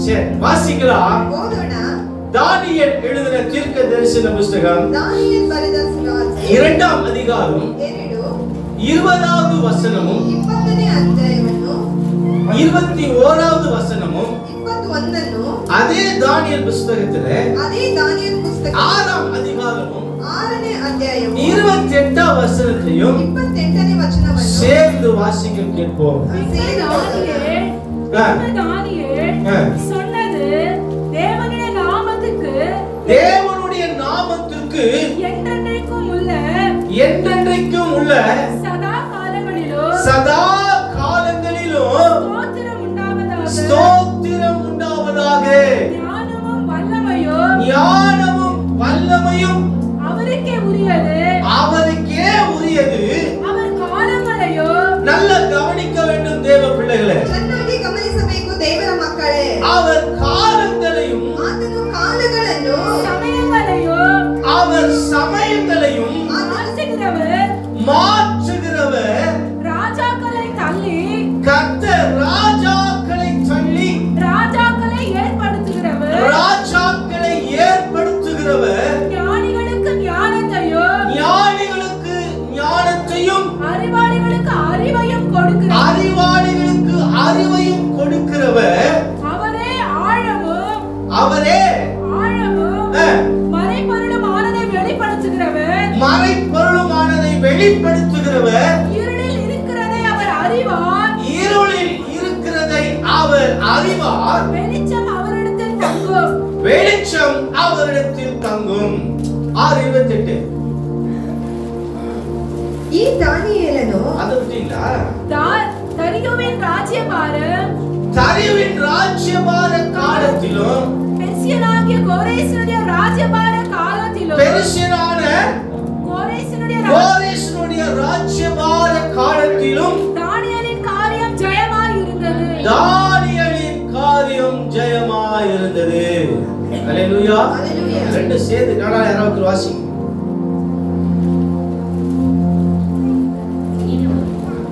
சரி வாசிக்கலாம். தானியேல் எழுதின தீர்க்க தரிசன புத்தகம் 2ஆம் அதிகாரம் 20வது வசனமும் 21வது வசனமும் அதே தானியேல் புத்தகத்திலே 6ஆம் அதிகாரமும் 28ஆம் வசனத்தையும் சேர்ந்து வாசிக்க கேட்போம். சொன்னது தேவனுடைய நாமத்துக்கு என்றென்றைக்கும் உள்ள சதா காலங்களிலும் ஸ்தோத்திரம் உண்டாவதாக. ஞானமும் வல்லமையும் அவருக்கே உரியது. நல்ல கவனிக்க வேண்டும் தேவ பிள்ளைகளே. அவர் காலங்களையும் அவர் சமயங்களையும் மாற்றுகிறவர். ராஜாக்களை தள்ளி கர்த்தர் ராஜாக்களை தள்ளி ராஜாக்களை ஏற்படுத்துகிறவர். ஞானிகளுக்கு ஞானத்தையும் அறிவாளிகளுக்கு அறிவையும் கொடுக்கிறவர். அவரே ஆழமும் மறைபொருளுமானதை வெளிப்படுத்துகிறவர். இருளில் இருக்கிறதை அவர் அறிவார். வெளிச்சம் அவரிடத்தில் தங்கும். 6:28. ಈ ದಾನಿಯೇಲನು தரியுவின் ராஜ்யபார காலத்திலும் பெர்சியனாகிய கோரேசினுடைய ராஜ்யபார காலத்திலும் கோரேசினுடைய ராஜ்யபார காலத்திலும் தானியேலின் காரியம் ஜெயமாயிருந்தது. அல்லேலூயா. ரெண்டு சேர்ந்து யாராவது வாசி.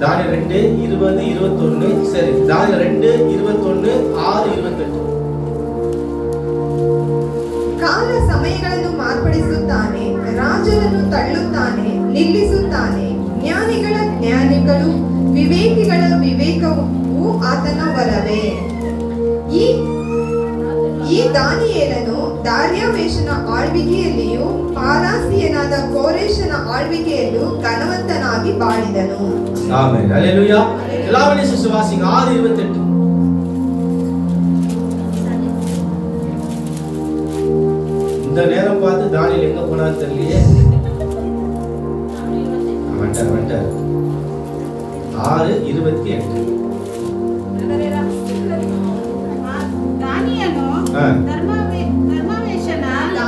தானியேல் 2:20-21. சரி, தானியேல் 2:21, 6:28. ಕಾಲ ಸಮಯಗಳನ್ನು ಮಾರ್ಪಡಿಸುತ್ತಾನೆ, ರಾಜರನ್ನು ತಳ್ಳುತ್ತಾನೆ, ನಿಲ್ಲಿಸುತ್ತಾನೆ. ಜ್ಞಾನಿಗಳು ವಿವೇಕಿಗಳ ವಿವೇಕವು ಆತನ ವರವೇ. ಈ ದಾನಿಯೇಲನು ದಾರ್ಯಾವೇಶನ ಆಳ್ವಿಕೆಯಲ್ಲಿಯೂ ಪಾರಾಸಿಯನಾದ ಕೋರೇಶನ ಆಳ್ವಿಕೆಯಲ್ಲೂ ಘನವಂತನಾಗಿ ಬಾಳಿದನು. ಆಮೆನ್. ಹಲ್ಲೆಲೂಯಾ. ಎಲ್ಲವನ್ನೂ ವಿಶ್ವಾಸಿಗೆ 6:28. இந்த நேரம் பார்த்து தானியேல் எங்க போனார் தெரியலையே. வந்துட்டார். 6:28. ದಾನಿಯೇಲನು ಧರ್ಮಾವೇಶನ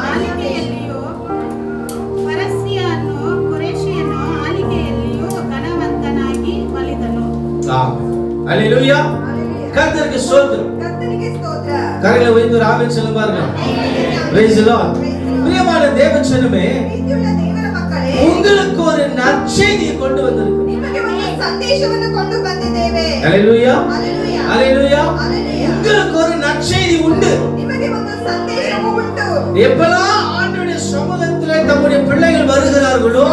ಆಳಿಕೆಯಲ್ಲಿಯೂ ಪರಸ್ಯನು ಕುರೇಶಿಯನು ಆಳಿಕೆಯಲ್ಲಿಯೂ ಘನವಂತನಾಗಿ ಬಲಿದನು. ஹல்லேலூயா. கர்த்தருக்கு ஸ்தோத்திரம். கரங்களை உயர்த்தி ஒரு ஆமென் சொல்லுங்க பாருங்க. Praise the Lord. பிரியமான தேவஜனமே, உங்களுக்கு ஒரு நற்செய்தியை கொண்டு வந்திருக்கிறோம். ಸಂದೇಶವನ್ನು ಕೊಂಡು ಬಂದಿದ್ದೇವೆ. ஹல்லேலூயா. ஹல்லேலூயா. உங்களுக்கு ஒரு நற்செய்தி உண்டு. ನಿಮಗೆ ಒಂದು ಸಂದೇಶವು ಉಂಟು. எப்பலாம் ஆண்டவருடைய சமூகத்திலே நம்முடைய பிள்ளைகள் வருகிறார்களோ,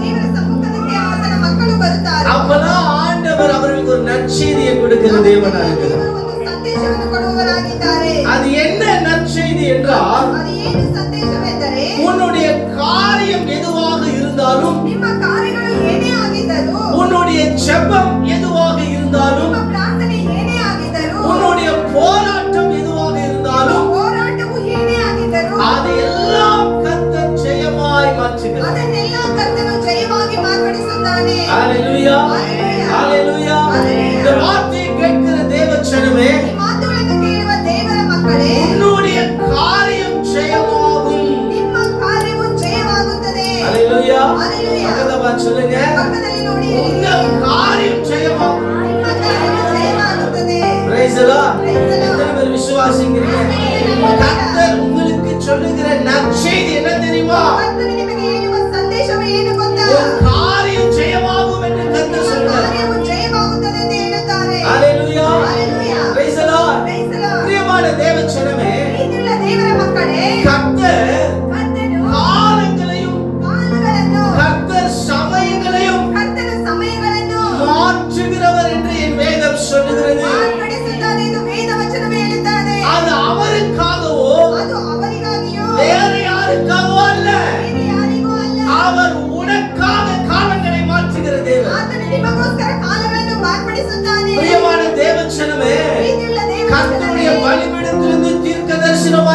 ದೇವರ ಸಮ್ಮುಖಕ್ಕೆ ಆತನ ಮಕ್ಕಳು ಬರುತ್ತಾರೆ, அப்பலாம் ஆண்டவர் அவர்களுக்கு ஒரு நற்செய்தியை கொடுக்கிற தேவனாக இருக்கிறார். ಒಂದು ಸಂದೇಶವನ್ನು ಕೊಡುವವರಾಗಿದ್ದಾರೆ. அது என்ன நற்செய்தி என்றால், ಅದು ಏನು ಸಂದೇಶವೆಂದರೆ, உன்னுடைய காரியம் எதுவாக இருந்தாலும், ನಿಮ್ಮ ಕಾರ್ಯಗಳು ಏನೇ ಆಗಿದ್ದರೂ, உன்னுடைய ஜெபம் எதுவாக இருந்தாலும், ನಿಮ್ಮ ಪ್ರಾರ್ಥನೆ ಏನೇ ಆಗಿದ್ದರೂ, உன்னுடைய போராட்டம் எதுவாக இருந்தாலும், ಹೋರಾಟವು ಏನೇ ಆಗಿದ್ದರೂ, அதெல்லாம் கர்த்தர் ஜெயமாய் மாற்றுகிறார். ಅದನ್ನೆಲ್ಲ ಕರ್ತನು ಜಯವಾಗಿ ಮಾರ್ಪಡಿಸುತ್ತಾನೆ. ஹல்லேலூயா. ஹல்லேலூயா. இந்த வார்த்தையை கேட்கிற தேவஜனமே, ಈ ಮಾತುಗಳನ್ನು ಕೇಳುವ ದೇವರ ಮಕ್ಕಳೇ, உன்னுடைய காரியம் ஜெயமாகும். ನಿಮ್ಮ ಕಾರ್ಯವು ಜಯವಾಗುತ್ತದೆ. ஹல்லேலூயா. ஹல்லேலூயா. பக்கத்துல பார்த்து சொல்லுங்க, ಪಕ್ಕದಲ್ಲಿ ನೋಡಿ, உங்க காரியம்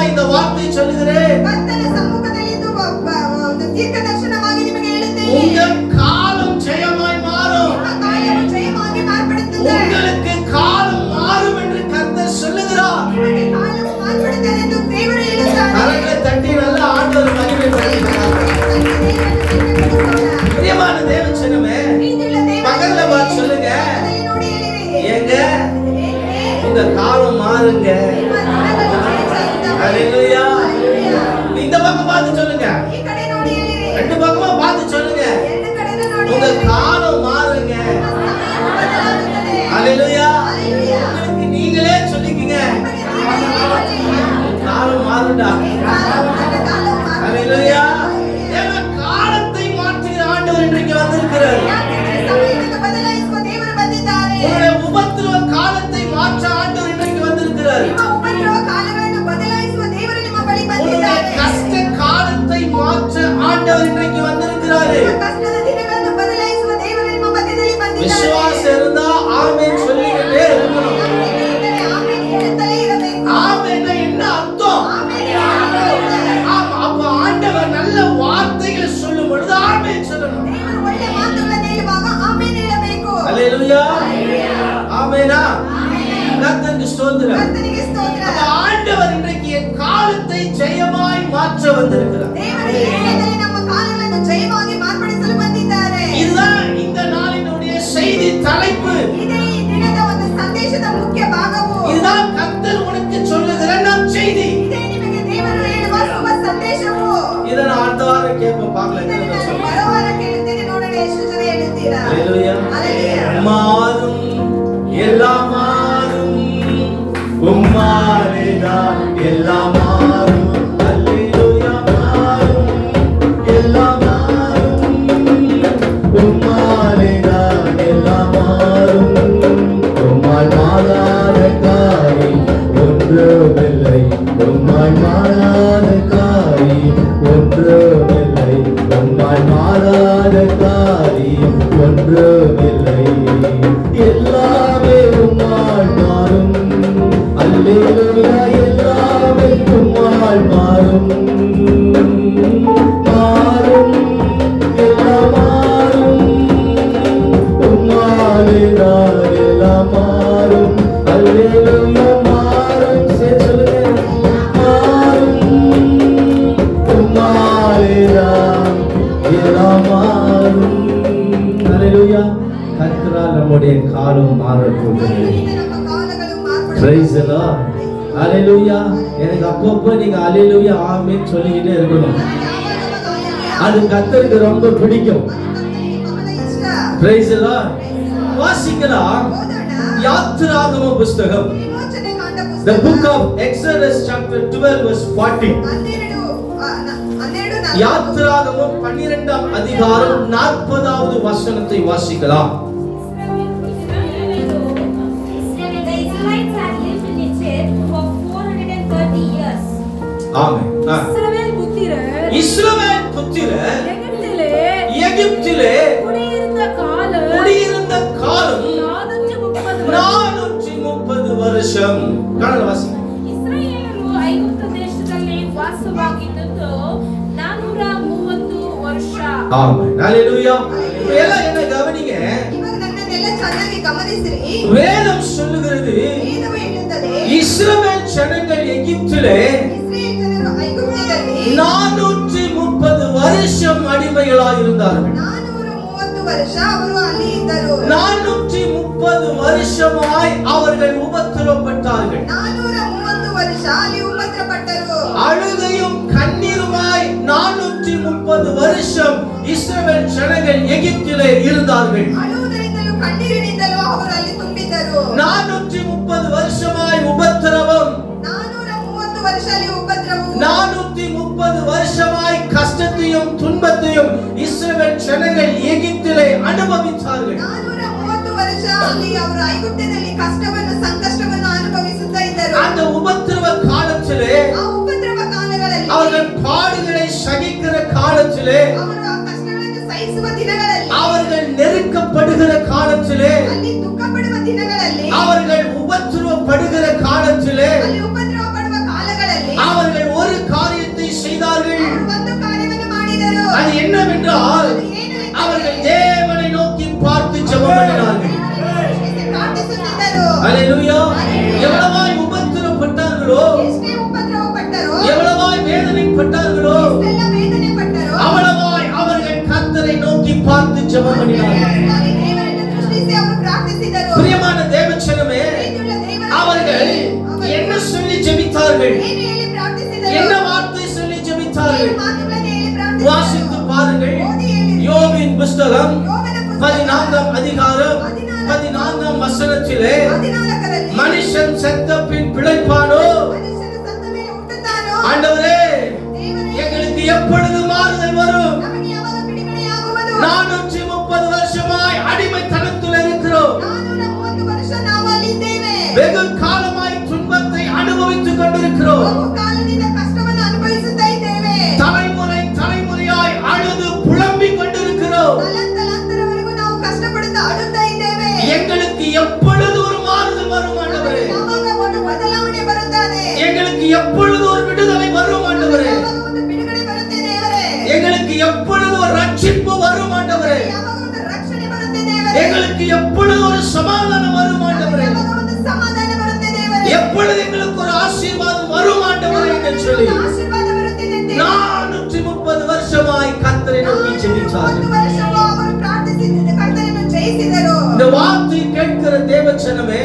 இந்த வார்த்தை சொல்லுகிறேன். ಕರ್ತನ ಸಮ್ಮುಖದಲ್ಲಿ ಇದು ಒಂದು ದೀರ್ಘದರ್ಶನವಾಗಿ ನಿಮಗೆ ಹೇಳುತ್ತೇನೆ. உங்கள் காலம் ஜெயமாய் மாறும். ನಿಮ್ಮ ಕಾಲವು ಜಯವಾಗಿ ಮಾರ್ಪಡುತ್ತದೆ. உங்களுக்கு காலம் மாறும் என்று கர்த்தர் சொல்லுகிறார். ನಿಮಗೆ ಕಾಲವು ಮಾರ್ಪಡುತ್ತದೆ ಎಂದು ದೇವರು ಹೇಳುತ್ತಾರೆ. கரங்களை தட்டி நல்ல ஆண்டவர் மகிமைப்படுத்துகிறார். பிரியமான தேவச்சனமே, பக்கத்துல பார்த்து சொல்லுங்க, ஏங்க உங்க காலம் மாறுங்க. ஹalleluya. இந்த பக்கம் பார்த்து சொல்லுங்க, ரெண்டு பக்கமா பார்த்து சொல்லுங்க, உங்க காலம் மாறுங்க. ஹalleluya. உங்களுக்கு நீங்களே சொல்லிக்கங்க, காலம் மாறுடா. ஹalleluya. ஏன்னா காலத்தை மாற்றுகிற ஆண்டவர் இன்றைக்கு வந்திருக்கிறார். உங்களுடைய உபத்திரவ காலத்தை மாற்ற ஆண்டவர் இன்றைக்கு வந்திருக்கிறார். உங்களுடைய கஷ்ட காலத்தை மாற்ற ஆண்டவர் இன்றைக்கு வந்திருக்கிறார். விசுவாசம் இருந்தா ஆமென் சொல்லிக்கிட்டே இருக்கணும். ஆமென் என்ன அர்த்தம்? அப்ப ஆண்டவர் நல்ல வார்த்தைகளை சொல்லும் பொழுது ஆமென் சொல்லணும். ஹalleluya. ஆமெனா. கர்த்தருக்கு ஸ்தோத்திரம். அப்ப ஆண்டவர் இன்றைக்கு என் காலத்தை ஜெயமாய் மாற்ற வந்திருக்கிறார். இதுதான் இந்த நாளினுடைய செய்தி தலைப்பு. இதுதான் கர்த்தர் உனக்கு சொல்லுகிற நம் செய்தி. இதை நான் அடுத்த வாரம் கேட்பேன், பார்க்கலாம். மாறும் எல்லாம் மாறும், உம்மாலேதான் எல்லாம் மாறும். அல்லேலூயா. மாறும் எல்லாம் மாறும், உம்மாலேதான் எல்லாம் மாறும். உம்மால் மாறாத காரியம் ஒன்றுமில்லை, உம்மால் மாறாத காரியம் ஒன்றுமில்லை, உம்மால் மாறாத காரியம் ஒன்றுமில்லை. எல்லாமே உம்மால் மாறும். அல்லேலூயா. எல்லாமே உம்மால் மாறும். மாறும் எல்லாம் மாறும், உம்மாலேதான் எல்லாம் மாறும். அல்லேலூயா. மாறும் சொல்லுங்க, மாறும் உம்மாலேதான் எல்லாம் மாறும். அல்லேலூயா. கர்த்தரால் நம்முடைய காலம் மாறக்கூடாது. Praise the Lord. Hallelujah. எனக்கு அப்பப்போ நீங்க ஹalleluya ஆமென் சொல்லிக்கிட்டே இருக்கணும். அது கர்த்தருக்கு ரொம்ப பிடிக்கும். Praise the Lord. வாசிக்கலாம் யாத்திராகம புத்தகம், the book of Exodus chapter 12 verse 40. யாத்திராகமம் 12ஆம் அதிகாரம் 40வது வசனத்தை வாசிக்கலாம். ஆமென். இஸ்ரவேல் புத்திரர் எகிப்திலே குடியிருந்த காலம் 430 வருஷம். கணல வாசி. ಇಸ್ರಾಯೇಲರು ಐಗುಪ್ತ ದೇಶದಲ್ಲಿ ವಾಸವಾಗಿದ್ದದ್ದು 430 ವರ್ಷ. ஆமென். ஹalleluya. எல்லாம் என்ன கவனிங்க. வேதம் சொல்லுகிறது, இஸ்ரவேல் ஜனங்கள் எகிப்திலே 430 வருஷம் அடிமைகளாய் இருந்தார்கள். 430 வருஷமாய் அவர்கள் உபத்திரவப்பட்டார்கள். அழுகையும் கண்ணீருமாய் 430 வருஷம் இஸ்ரவேல் ஜனங்கள் எகிப்திலே இருந்தார்கள். 430 வருஷமாய் உபத்திரவம், 430 வருஷமாய் கஷ்டத்தையும் துன்பத்தையும் இஸ்ரவேல் ஜனங்கள் எகிப்திலே அனுபவித்தார்கள். அந்த உபத்திரவ காலத்திலே, அவர்கள் பாடுகளை சகிக்கிற காலத்திலே, அவர்கள் நெருக்கப்படுகிற காலத்திலே, அவர்கள் உபத்திரவப்படுகிற காலத்திலே, அவர்கள் ಪ್ರಾರ್ಥಿಸಿದರು. பிரியமான தேவச்சனமே, அவர்கள் என்ன சொல்லி ஜெபித்தார்கள்? ಏನು ಹೇಳಿ ಪ್ರಾರ್ಥಿಸಿದರು? என்ன வார்த்தை சொல்லி ஜெபித்தார்கள்? ಮಾತುಗಳನ್ನು ಹೇಳಿ ಪ್ರಾರ್ಥಿಸಿದರು. வாசித்து பாருங்கள். யோபின் புத்தகம் 14ஆம் அதிகாரம் 14ஆம் வசனத்திலே, மனுஷன் செத்த பின் பிழைப்பானோ? ஆண்டவரே, எங்களுக்கு எப்பொழுது மாறுதல் வரும்? 430 வருஷமாய் அடிமைத்தனத்தில் இருக்கிறோம். வெகு காலமாய் துன்பத்தை அனுபவித்துக் கொண்டிருக்கிறோம். தலைமுறை தலைமுறையாய் அழுது புலம்பிக் கொண்டிருக்கிறோம். எங்களுக்கு எப்பொழுது ஒரு மாறுதல் வரும் ஆண்டவரே? எங்களுக்கு எப்பொழுது ஒரு விடுதலை வரும் ஆண்டவரே? எங்களுக்கு எப்பொழுது ஒரு ரட்சிப்பு வரும் ஆண்டவரே? எங்களுக்கு எப்பொழுது ஒரு சமாதானம் வரும் ஆண்டவரே? எப்பொழுது எங்களுக்கு ஒரு ஆசீர்வாதம் வரும் ஆண்டவரே என்று சொல்லி 430 வருஷமாய் கர்த்தரை நோக்கி ஜெபித்தார்கள். இந்த வார்த்தை கேட்கிற தேவச்சனமே,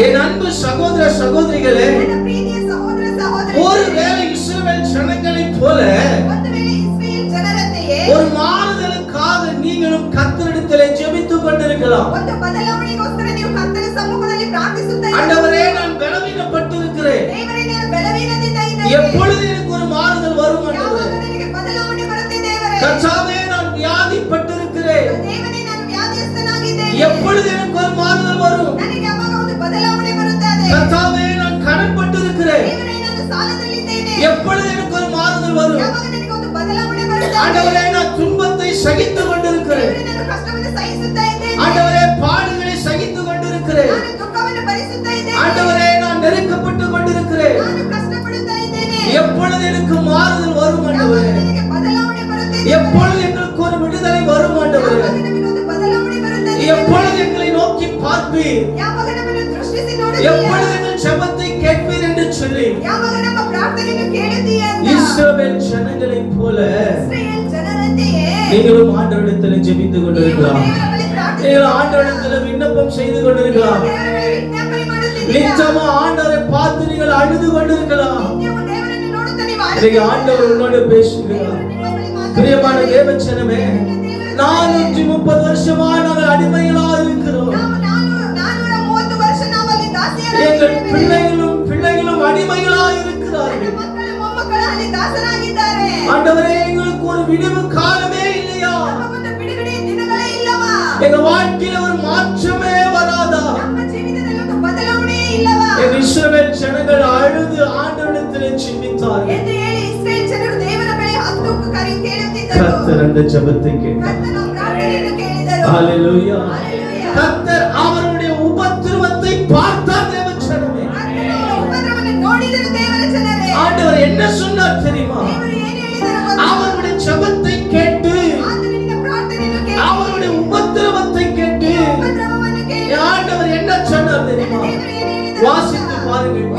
என் அன்பு சகோதர சகோதரிகளே, ஒருவேளை இஸ்ரவேல் ஜனங்களைப் போல ஒரு மாறுதலுக்காக நீங்களும் கர்த்தரிடத்திலே ஜெபித்துக் கொண்டிருக்கலாம். ஆண்டவரே, நான் பலவீனப்பட்டிருக்கிறேன், எப்பொழுது எனக்கு ஒரு மாறுதல் வரும் ஆண்டவரே? கர்த்தாவே, நான் வியாதிப்பட்டிருக்கிறேன், எப்பொழுது எனக்கு ஒரு மாறுதல் வரும்? கர்த்தாவே, நான் கடன்பட்டிருக்கிறேன், எப்பொழுது எனக்கு ஒரு மாறுதல் வரும்? ஆண்டவரே, நான் துன்பத்தை சகித்துக் கொண்டிருக்கிறேன், ஆண்டவரே, பாடுகளை சகித்துக் கொண்டிருக்கிறேன், ஆண்டவரே, நான் நெருக்கப்பட்டுக் கொண்டிருக்கிறேன், எப்பொழுது எனக்கு மாறுதல் வரும் ஆண்டவரே? எப்பொழுது எங்களுக்கு ஒரு விடுதலை வரும் ஆண்டவரே? எப்பொழுது எங்களை நோக்கி பார்ப்பீர்? எப்பொழுது எங்கள் ஜெபத்தை கேட்பீர் என்று சொல்லி இஸ்ரவேல் ஜனங்களைப் போல நீங்களும் ஆண்டவரிடத்தில் ஜெபித்துக் கொண்டிருக்கலாம். நீங்கள் ஆண்டவரிடத்தில் விண்ணப்பம் செய்து கொண்டிருக்கலாம். நிச்சயமா ஆண்டவரை பார்த்து நீங்கள் அழுது கொண்டிருக்கலாம். ஆண்டவர் உன்னோடு பேசுகிறார். பிரியமான தேவச்சனமே, 430 வருஷமா நாங்கள் அடிமைகளாக இருக்கிறோம். எங்கள் பிள்ளைகளும் அடிமைகளாக இருக்கிறார்கள். ஆண்டவரே, எங்களுக்கு ஒரு விடுவு காலமே இல்லையா? எங்க வாழ்க்கையில ஒரு மாற்றமே வராதா? இஸ்ரவேல் ஜனங்கள் அழுது ஆண்டவரிடத்தில் ஜெபித்தார்கள். கர்த்தர் அந்த ஜெபத்தை கேட்டார். ஹல்லேலூயா. கர்த்தர் அவருடைய உபத்திரவத்தை பார்த்தார். தேவச்சனமே, ஆண்டவர் என்ன சொன்னார் தெரியுமா? அவருடைய ஜெபத்தை கேட்டு, அவருடைய உபத்திரவத்தை கேட்டு ஆண்டவர் என்ன சொன்னார் தெரியுமா? வாசித்து பாருங்கள்.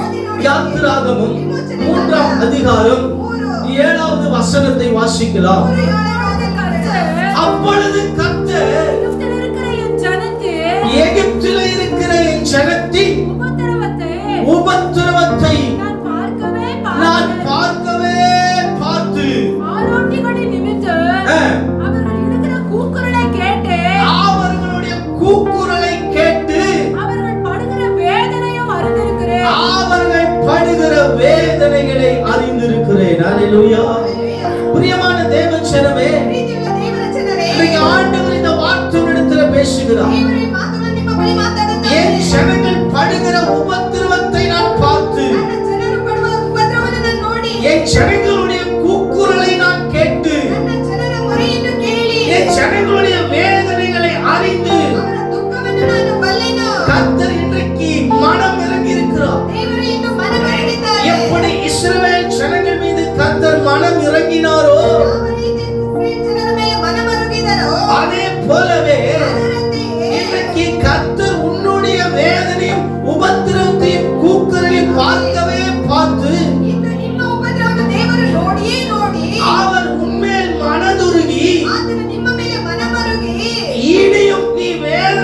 யாத்திராகமம் 3ஆம் அதிகாரம் 7வது வசனத்தை வாசிக்கலாம். அப்பொழுது கர்த்தர் எகிப்தில் இருக்கிற என் ஜனத்தின் உபத்திரவத்தை நான் பார்க்கவே பார்த்து அவர்களுடைய கூக்குரலை கேட்டு அவர்கள் படுகிற வேதனைகளை அறிந்திருக்கிறேன். அல்லேலூயா. பிரியமான தேவச்சனமே, ஆண்டவர் இந்த வார்த்தையிடத்தில் பேசுகிறார். என் ஜனங்கள் படுகிற உபத்திரவத்தை நான் பார்த்து, என் ஜனங்களுடைய கூக்குரலை நான் கேட்டு, என் ஜனங்களுடைய வேதனைகளை அறிந்து கர்த்தர் இன்றைக்கு மனம் இறங்கி இருக்கிறார். எப்படி இஸ்ரவேல் ஜனங்கள் மீது கர்த்தர் மனம் இறங்கினாரோ அதே போலவே இன்றைக்கு கர்த்தர் உன்னுடைய வேதனையும் உபத்திரவத்தையும் கூக்குரலையும் பார்க்கவே பார்த்து அவர் உன்மேல் மனதுருகி இனியும் நீ வேதனை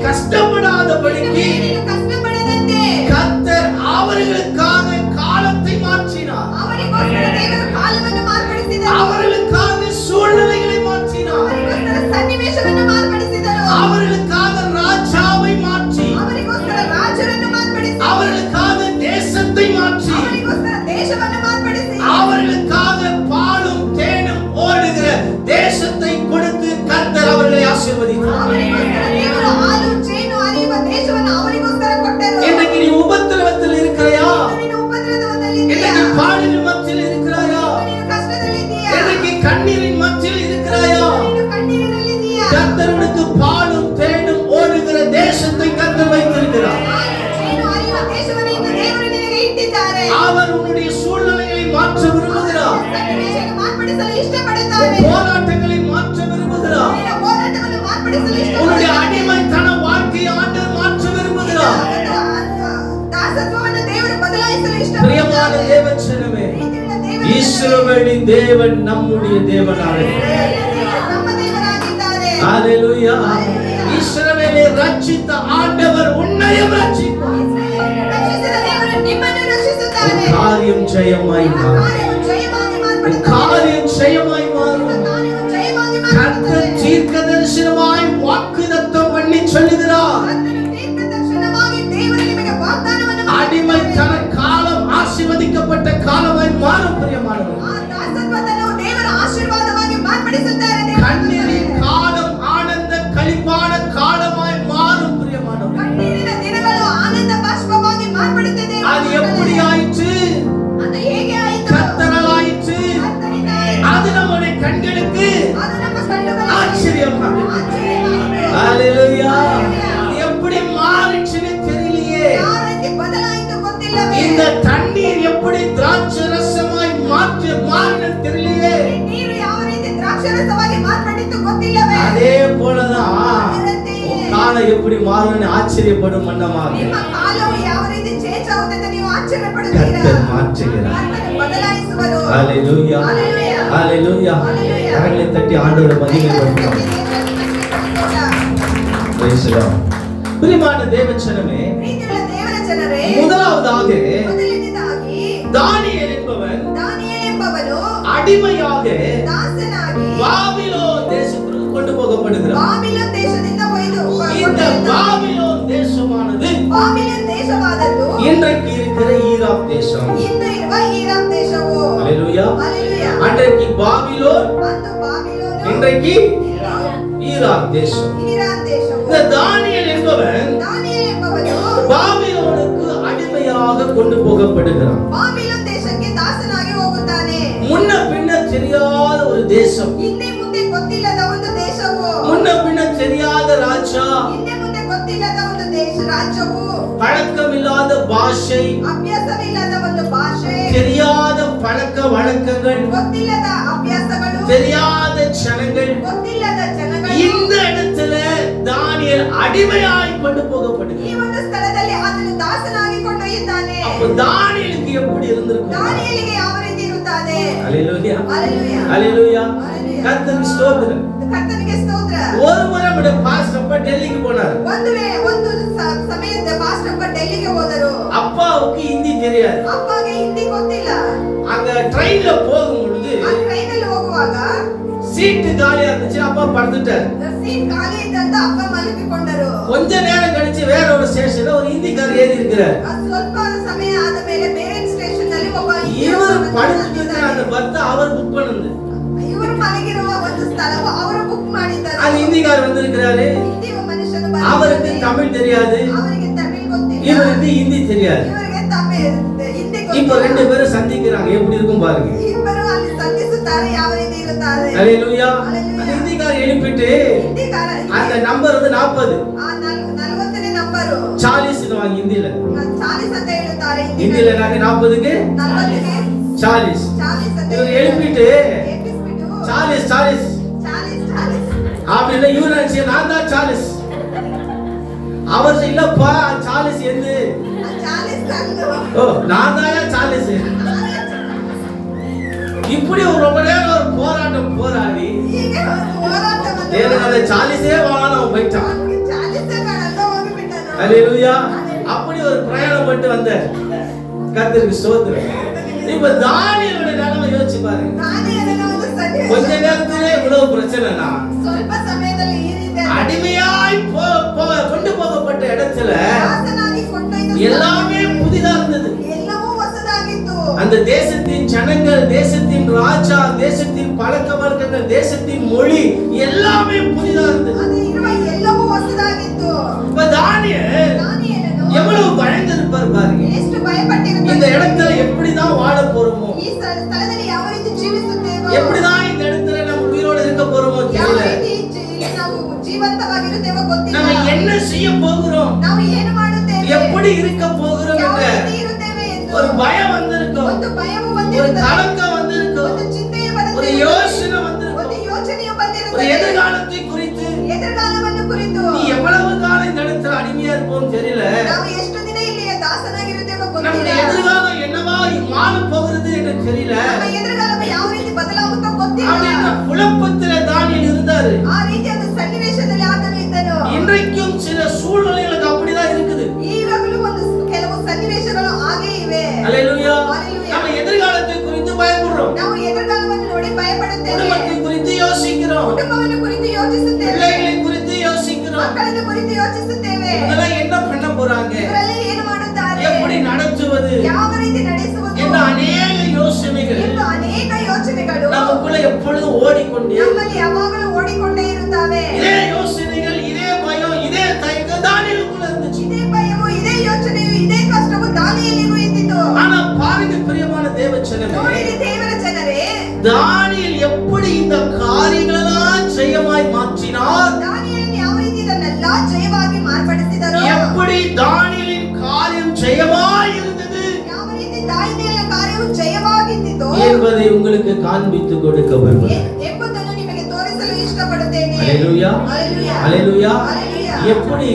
கஷ்டப்படாதபடிக்கு ನೀನು ಕಷ್ಟಪಡದಂತೆ கர்த்தர் அவர்களுக்காக காலத்தை மாற்றினார். ಅವರಿಗೋಸ್ಕರ ದೇವರು ಕಾಲವನ್ನು ಮಾರ್ಪಡಿಸಿದರು. அவர்களுக்காக சூழ்நிலைகளை மாற்றினார். ಅವರಿಗೋಸ್ಕರ ಸನ್ನಿವೇಶವನ್ನು ಮಾರ್ಪಡಿಸಿದರು. அவர்களுக்காக ராஜாவை மாற்றி, ಅವರಿಗೋಸ್ಕರ ರಾಜರನ್ನು ಮಾರ್ಪಡಿಸಿ, அவர்களுக்காக தேசத்தை மாற்றி, ಅವರಿಗೋಸ್ಕರ ದೇಶವನ್ನು ಮಾರ್ಪಡಿಸಿ, அவர்களுக்காக பாலும் தேனும் ஓடுகிற தேசத்தை கொடுத்து கர்த்தர் அவர்களை ஆசீர்வதித்தார். ಅವರಿಗೋಸ್ಕರ ದೇವರು ಹಾಲು ಜೇನು ಹರಿಯುವ ದೇಶವನ್ನು ಅವರಿಗೋಸ್ಕರ ಕೊಟ್ಟರು. இன்றைக்கு நீ உபத்திரவத்தில் இருக்கிறாயா? ನೀನು ಉಪದ್ರವದಲ್ಲಿ ಇದೆಯಾ? இன்றைக்கு பாடுகளின் மத்தியில் இருக்கிறாயா? ನೀನು ಕಷ್ಟದಲ್ಲಿ ಇದೆಯಾ? இன்றைக்கு கண்ணீரின் மத்தியில் இருக்கிறாயா? ನೀನು ಕಣ್ಣೀರಿನಲ್ಲಿ ಇದೆಯಾ? கர்த்தருக்கு பாலும் தேனும் ஓடுகிற தேசத்தை கர்த்தர் வைத்திருக்கிறார். ಹಾಲು ಜೇನು ಹರಿಯುವ ದೇಶವನ್ನು ಇಂದು ದೇವರು ನಿನಗೆ ಇಟ್ಟಿದ್ದಾರೆ. அவர் உன்னுடைய சூழ்நிலைகளை மாற்ற விரும்புகிறார். ಸನ್ನಿವೇಶವನ್ನು ಮಾರ್ಪಡಿಸಲು ಇಷ್ಟಪಡುತ್ತಾನೆ. போராட்டங்களை மாற்ற விரும்புகிறார். ನಿನ್ನ ಹೋರಾಟವನ್ನು ಮಾರ್ಪಡಿಸಲು உன்னுடைய ಇಷ್ಟಪಡುತ್ತಾನೆ. அடிமைத்தன வாழ்க்கையை ஆண்டவர் மாற்ற விரும்புகிறார். ದಾಸತ್ವವನ್ನು ದೇವರು ಬದಲಾಯಿಸಲು பிரியமான ಇಷ್ಟಪಡುತ್ತಾನೆ. தேவச்சனமே, ಪ್ರೀತಿಯುಳ್ಳ ದೇವರೇ, இஸ்ரவேலின் தேவன் நம்முடைய தேவனாக ನಮ್ಮ ದೇವರಾಗಿದ್ದಾರೆ. ஹalleluya. இஸ்ரவேலை ரட்சித்த ஆண்டவர் உன்னையும் ரட்சிப்பார். ರಕ್ಷಿಸಿದ ದೇವರು ನಿಮ್ಮನ್ನು ರಕ್ಷಿಸುತ್ತಾನೆ. காரியம் ஜெயமாய் ನಿಮ್ಮ மாறும். ಕಾರ್ಯವು ಜಯವಾಗಿ ಮಾರ್ಪಡುತ್ತದೆ. காரியம் ஜெயமாய் மாறும். ನಿಮ್ಮ ಕಾರ್ಯವು ಜಯವಾಗಿ கர்த்தர் ಮಾರ್ಪಡುತ್ತದೆ. தீர்க்கதரிசனமாய் வாக்குத்தத்தம் பண்ணி சொல்லுகிறார். ಕರ್ತನು ದೀರ್ಘದರ್ಶನವಾಗಿ ದೇವರು ನಿಮಗೆ ವಾಗ್ದಾನವನ್ನು அடிமைத்தன காலம் ஆசீர்வதிக்கப்பட்ட காலமாய் மாறும். பிரியமானவர்களே, ಆ ದಾಸತ್ವವನ್ನು ದೇವರ ಆಶೀರ್ವಾದವಾಗಿ ಮಾರ್ಪಡಿಸುತ್ತಾರೆ. கண்ணீரின் காலம் ஆனந்த களிப்பான காலமாய் மாறும். பிரியமானவர்களே, ಕಣ್ಣೀರಿನ ದಿನಗಳು ಆನಂದ ಬಾಷ್ಪವಾಗಿ ಮಾರ್ಪಡುತ್ತದೆ. அது எப்படி ஆயிற்று? ಅದು ಹೇಗೆ ಆಯಿತು? கர்த்தரால் ஆயிற்று. ಕರ್ತನಿಂದ அது நம்முடைய கண்களுக்கு ಅದು ನಮ್ಮ ಕಣ್ಣುಗಳಿಗೆ ஆச்சரியமாக. ಆಶ್ಚರ್ಯವಾಗಿದೆ. ஹalleluya. எப்படி மாறிச்சுன்னு தெரியலையே. ಯಾವ ರೀತಿ ಬದಲಾಯಿತು ಗೊತ್ತಿಲ್ಲವೇ? இந்த தண்ணீர் எப்படி திராட்சை ரசமாய் மாறினது தெரியலையே. ನೀರು ಯಾವ ರೀತಿ ದ್ರಾಕ್ಷಾರಸವಾಗಿ ಮಾರ್ಪಟ್ಟಿತು ಗೊತ್ತಿಲ್ಲವೇ? அதே போலதான் உன் காலம் எப்படி மாறும்னு ஆச்சரியப்படும் மன்னமாக ನಿಮ್ಮ ಕಾಲವು ಯಾವ ರೀತಿ ಚೇಂಜ್ ಆಗುತ್ತೆ ಅಂತ ನೀವು ಆಶ್ಚರ್ಯಪಡುತ್ತೀರಾ? கர்த்தர் மாற்றுகிறார். ಕರ್ತನು ಬದಲಾಯಿಸುವರು. ஹalleluya. ஹalleluya. ஹalleluya. ஹalleluya. கரங்களை தட்டி ஆண்டவரை மகிமைப்படுத்துவோம். Praise the Lord. பிரியமான தேவச்சனமே, ಪ್ರೀತಿಯುಳ್ಳ ದೇವರ ಜನರೇ, முதலாவதாக ಮೊದಲನೇದಾಗಿ தானியேல் என்பவன் ದಾನಿಯೇಲ್ ಎಂಬವನು அடிமையாக ದಾಸನಾಗಿ பாபிலோன் தேசத்திற்கு கொண்டு போகப்படுகிறார். ಬಾಬಿಲೋನ್ ದೇಶದಿಂದ இந்த பாபிலோன் தேசமானது ಬಾಬಿಲೋನ್ ದೇಶವಾದದ್ದು இன்றைக்கு இருக்கிற ஈராக் தேசம். ಇಂದು ಇರುವ ಈರಾಕ್ ದೇಶವು. ஹalleluya. ஹalleluya. அன்றைக்கு பாபிலோன், ಅಂದು ಬಾಬಿಲೋನು, இன்றைக்கு ஈராக் தேசம். ಈರಾನ್ ದೇಶವು. இந்த தானியேல் என்பவன் ದಾನಿಯೇಲ್ ಎಂಬವನು பாபிலோனுக்கு அடிமையாக கொண்டு போகப்படுகிறான். ಬಾಬಿಲೋನ್ ದೇಶಕ್ಕೆ ದಾಸನಾಗಿ ಹೋಗುತ್ತಾನೆ. முன்ன பின்ன தெரியாத ஒரு தேசம், ಹಿಂದೆ ಮುಂದೆ ಗೊತ್ತಿಲ್ಲದ ಒಂದು ದೇಶವು, முன்ன பின்ன தெரியாத ராஜா, ಹಿಂದೆ ಮುಂದೆ ಗೊತ್ತಿಲ್ಲದ ಒಂದು ರಾಜ್ಯವು, பழக்கமில்லாத பாஷை, ಅಭ್ಯಾಸವಿಲ್ಲದ ಒಂದು ಭಾಷೆ, தெரியாத பழக்க வழக்கங்கள், ಗೊತ್ತಿಲ್ಲದ ಅಭ್ಯಾಸಗಳು, தெரியாத ஜனங்கள். ಗೊತ್ತಿಲ್ಲದ ಜನಗಳು. இந்த இடத்துல தானியேல் அடிமையாய் கொண்டு ಈ போகப்படுகிறார். ಒಂದು ಸ್ಥಳದಲ್ಲಿ ಅದನ್ನು ದಾಸನಾಗಿ ಕೊಂಡೊಯ್ಯುತ್ತಾನೆ. அப்ப தானியேலுக்கு எப்படி இருந்திருக்கும்? ದಾನಿಯೇಲಿಗೆ ಯಾವ ರೀತಿ ಇರುತ್ತದೆ? ஹalleluya. ஹalleluya. ஹalleluya. ஹalleluya. கர்த்தருக்கு ஸ்தோத்திரம். ಕರ್ತನಿಗೆ ಸ್ತೋತ್ರ. ஒரு முறை நம்முடைய பாஸ்டர் அப்பா டெல்லிக்கு போனார். ಒಂದು ಸಮಯದ ಪಾಸ್ಟರ್ ಅಪ್ಪ ಡೆಲ್ಲಿಗೆ ಹೋದರು. அப்பாவுக்கு ஹிந்தி தெரியாது. ಅಪ್ಪಗೆ ಹಿಂದಿ ಗೊತ್ತಿಲ್ಲ. அங்க ட்ரெயின்ல போகும் பொழுது ಆ ಟ್ರೈನ್ ಅಲ್ಲಿ ಹೋಗುವಾಗ சீட்டு காலியா இருந்துச்சு. அப்பா படுத்துட்டாரு. ಸೀಟ್ ಖಾಲಿ ಇದ್ದಂತ ಅಪ್ಪ ಮಲಗಿಕೊಂಡರು. கொஞ்ச நேரம் கழிச்சு வேற ஒரு ஸ்டேஷன்ல ஒரு ஹிந்திக்காரர் ஏறி இருக்கிறார். ಸ್ವಲ್ಪ ಸಮಯ ಆದ ಮೇಲೆ ಬೇರೆ ಸ್ಟೇಷನ್ ನಲ್ಲಿ ಒಬ್ಬ இவர் படுத்துட்டு அந்த பர்த் அவர் புக் பண்ணது. ಇವರು ಮಲಗಿರುವ ಒಂದು ಸ್ಥಳವು ಅವರು ಬುಕ್ ಮಾಡಿದ್ದಾರೆ. அந்த ஹிந்திக்காரர் வந்திருக்கிறாரு. ಹಿಂದಿ ಮನುಷ್ಯನು அவருக்கு தமிழ் தெரியாது, ಅವರಿಗೆ ತಮಿಳ್ ಗೊತ್ತಿಲ್ಲ. இவருக்கு ஹிந்தி தெரியாது. ಇವರಿಗೆ ತಮಿಳ್ ಹಿಂದಿ இப்ப ಗೊತ್ತಿಲ್ಲ. ரெண்டு பேரும் சந்திக்கிறாங்க. எப்படி இருக்கும் பாருங்க. ಇಬ್ಬರು ಅಲ್ಲಿ ಸಂಧಿಸುತ್ತಾರೆ. ಯಾವ ರೀತಿ ಇರುತ್ತಾರೆ? ஹalleluya. ஹalleluya. அந்த ஹிந்திக்காரர் எழுப்பிட்டு ಹಿಂದಿಗಾರ அந்த நம்பர் வந்து 40 ಆ 40ನೇ ನಂಬರು 40 ன்னு வாங்க ஹிந்தில. 40 ಅಂತ ಹೇಳ್ತಾರೆ. ஹிந்தில நாங்க 40க்கு 40ಗೆ 40. 40 ಅಂತ இவர் எழுப்பிட்டு ಎಬ್ಬಿಸ್ಬಿಟ್ಟು 40 40 40 அப்படின்னு இவரு நினைச்சு நான் தான் 40. அவர் இல்லப்பா 40 எது? 40 ಅಂದ್ರು. ஓ நான் தான் 40. இப்படி ஒரு ரொம்ப நேரம் ஒரு போராட்டம் போராடி ಹೀಗೆ ಒಂದು ಹೋರಾಟವನ್ನು எனக்கு அந்த 40 வேணாம் அவன் போயிட்டான். 40 ಬೇಡ ಅಂತ அல்லேலூயா. அப்படி ஒரு பிரயாணம் பண்ணிட்டு வந்த கர்த்தருக்கு ஸ்தோத்திரம். இப்ப தானியேலோட நிலைமை யோசிச்சு பாருங்க. கொஞ்ச நேரத்திலே இவ்வளவு பிரச்சனைனா ಸ್ವಲ್ಪ ಸಮಯದಲ್ಲಿ ಈ ರೀತಿ அடிமையாய் கொண்டு போகப்பட்ட இடத்துல ದಾಸನಾಗಿ ಕೊಂಡೊಯ್ದ எல்லாமே புதிதா இருந்தது. ಎಲ್ಲವೂ ಹೊಸದಾಗಿತ್ತು. அந்த தேசத்தின் ஜனங்கள், தேசத்தின் ராஜா, தேசத்தின் பழக்க வழக்கங்கள், தேசத்தின் மொழி எல்லாமே புதிதா இருந்தது. ಅದು ಇರುವ ಎಲ್ಲವೂ ಹೊಸದಾಗಿತ್ತು. இப்ப தானியேலனோ எவ்வளவு பயந்திருப்பார் பாருங்க. ಎಷ್ಟು ಭಯಪಟ್ಟಿರುತ್ತಾನೆ. இந்த இடத்துல எப்படிதான் வாழ போறோமோ, ಈ ಸ್ಥಳದಲ್ಲಿ ಯಾವ ರೀತಿ ಜೀವಿಸುತ್ತೇವೋ, எப்படிதான் இந்த இடத்துல நம்ம உயிரோட இருக்க போறோமோ ಯಾವ தெரியல. ರೀತಿ ನಾವು ಜೀವಂತವಾಗಿರುತ್ತೇವೋ ಗೊತ್ತಿಲ್ಲ. நம்ம என்ன செய்ய போகிறோம், ನಾವು ಏನು ಮಾಡುತ್ತೇವೆ, எப்படி இருக்க போகிறோம் ಯಾವ என்ற ರೀತಿ ಇರುತ್ತೇವೆ ಎಂದು ஒரு பயம் வந்திருக்கும், ಒಂದು ಭಯವು ஒரு ಬಂದಿರುತ್ತದೆ, கலக்கம் வந்திருக்கும், ಒಂದು ಚಿಂತೆಯು ஒரு ಬರುತ್ತದೆ, யோசனை வந்திருக்கும், ಒಂದು ಯೋಚನೆಯು ஒரு ಬಂದಿರುತ್ತದೆ, எதிர்காலத்தை குறித்து. ಎದುರುಗಾಲವನ್ನು ಕುರಿತು. நீ எவ்வளவு காலம் இந்த இடத்துல அடிமையா இருப்போம் தெரியல. ನಾವು ಎಷ್ಟು ದಿನ ಇಲ್ಲಿ ದಾಸನಾಗಿರುತ್ತೇವೋ நம்முடைய ಗೊತ್ತಿಲ್ಲ. எதிர்காலம் என்னவா மாற போகிறது என்று தெரியல. ನಮ್ಮ ಎದುರುಗಾಲ ಯಾವ ರೀತಿ ಬದಲಾಗುತ್ತೋ ಗೊತ್ತಿಲ್ಲ. அப்படின்ற குழப்பத்துல தானியேல் இருந்தாரு. ಆ ರೀತಿಯಾದ ಸನ್ನಿವೇಶದಲ್ಲಿ ಆತನು ಇದ್ದನು. இன்றைக்கும் சில சூழ்நிலைகளுக்கு அப்படிதான் இருக்குது. ಈಗಲೂ ಒಂದು ಕೆಲವು ಸನ್ನಿವೇಶಗಳು ಹಾಗೆ ಇವೆ. அல்லேலூயா. அல்லேலூயா. நம்ம எதிர்காலத்தை குறித்து பயப்படுறோம், ನಾವು ಎದುರುಗಾಲವನ್ನು ನೋಡಿ ಭಯಪಡುತ್ತೇವೆ, குடும்பத்தை குறித்து யோசிக்கிறோம், ಕುಟುಂಬವನ್ನು ಕುರಿತು ಯೋಚಿಸುತ್ತೇವೆ, பிள்ளைகளை குறித்து யோசிக்கிறோம். ಮಕ್ಕಳನ್ನು ಕುರಿತು ಯೋಚಿಸುತ್ತೇವೆ. இதெல்லாம் என்ன பண்ண போறாங்க, ಇವರಲ್ಲಿ ಏನು ಮಾಡುತ್ತಾರೆ, எப்படி நடத்துவது ಯಾವ ರೀತಿ ನಡೆಸುವುದು என்ற அநேக யோசனைகள் ಎಂದು ಅನೇಕ ಯೋಚನೆಗಳು நமக்குள்ள எப்பொழுதும் ஓடிக்கொண்டே. ನಮ್ಮಲ್ಲಿ ಯಾವಾಗಲೂ ಓಡಿಕೊಂಡೇ ಇರುತ್ತವೆ. இதே யோசனைகள், இதே பயம், இதே தயக்கம் தானியேலுக்குள்ள இருந்துச்சு. ಇದೇ ಭಯವು, ಇದೇ ಯೋಚನೆಯು, ಇದೇ ಕಷ್ಟವು ದಾನಿಯೇಲಿಗೂ ಇದ್ದಿತು. ஆனா பாருங்க பிரியமான தேவச்சனமே, ನೋಡಿರಿ ದೇವರ ಜನರೇ, தானியேல் எப்படி இந்த காரியங்களெல்லாம் ஜெயமாய் மாற்றினார், ದಾನಿಯೇಲನು ಯಾವ ರೀತಿ ಇದನ್ನೆಲ್ಲ ಜಯವಾಗಿ ಮಾರ್ಪಡಿಸಿದರೋ, எப்படி தானியேலின் காரியம் ஜெயமாய் இருந்தது ಯಾವ ರೀತಿ ದಾನಿಯೇಲನ ಕಾರ್ಯವು ಜಯವಾಗಿದ್ದಿತೋ என்பதை உங்களுக்கு காண்பித்து கொடுக்க விரும்புகிறேன். ಎಂಬುದನ್ನು ನಿಮಗೆ ತೋರಿಸಲು ಇಷ್ಟಪಡುತ್ತೇನೆ. அல்லேலூயா. அல்லேலூயா. அல்லேலூயா. அல்லேலூயா. எப்படி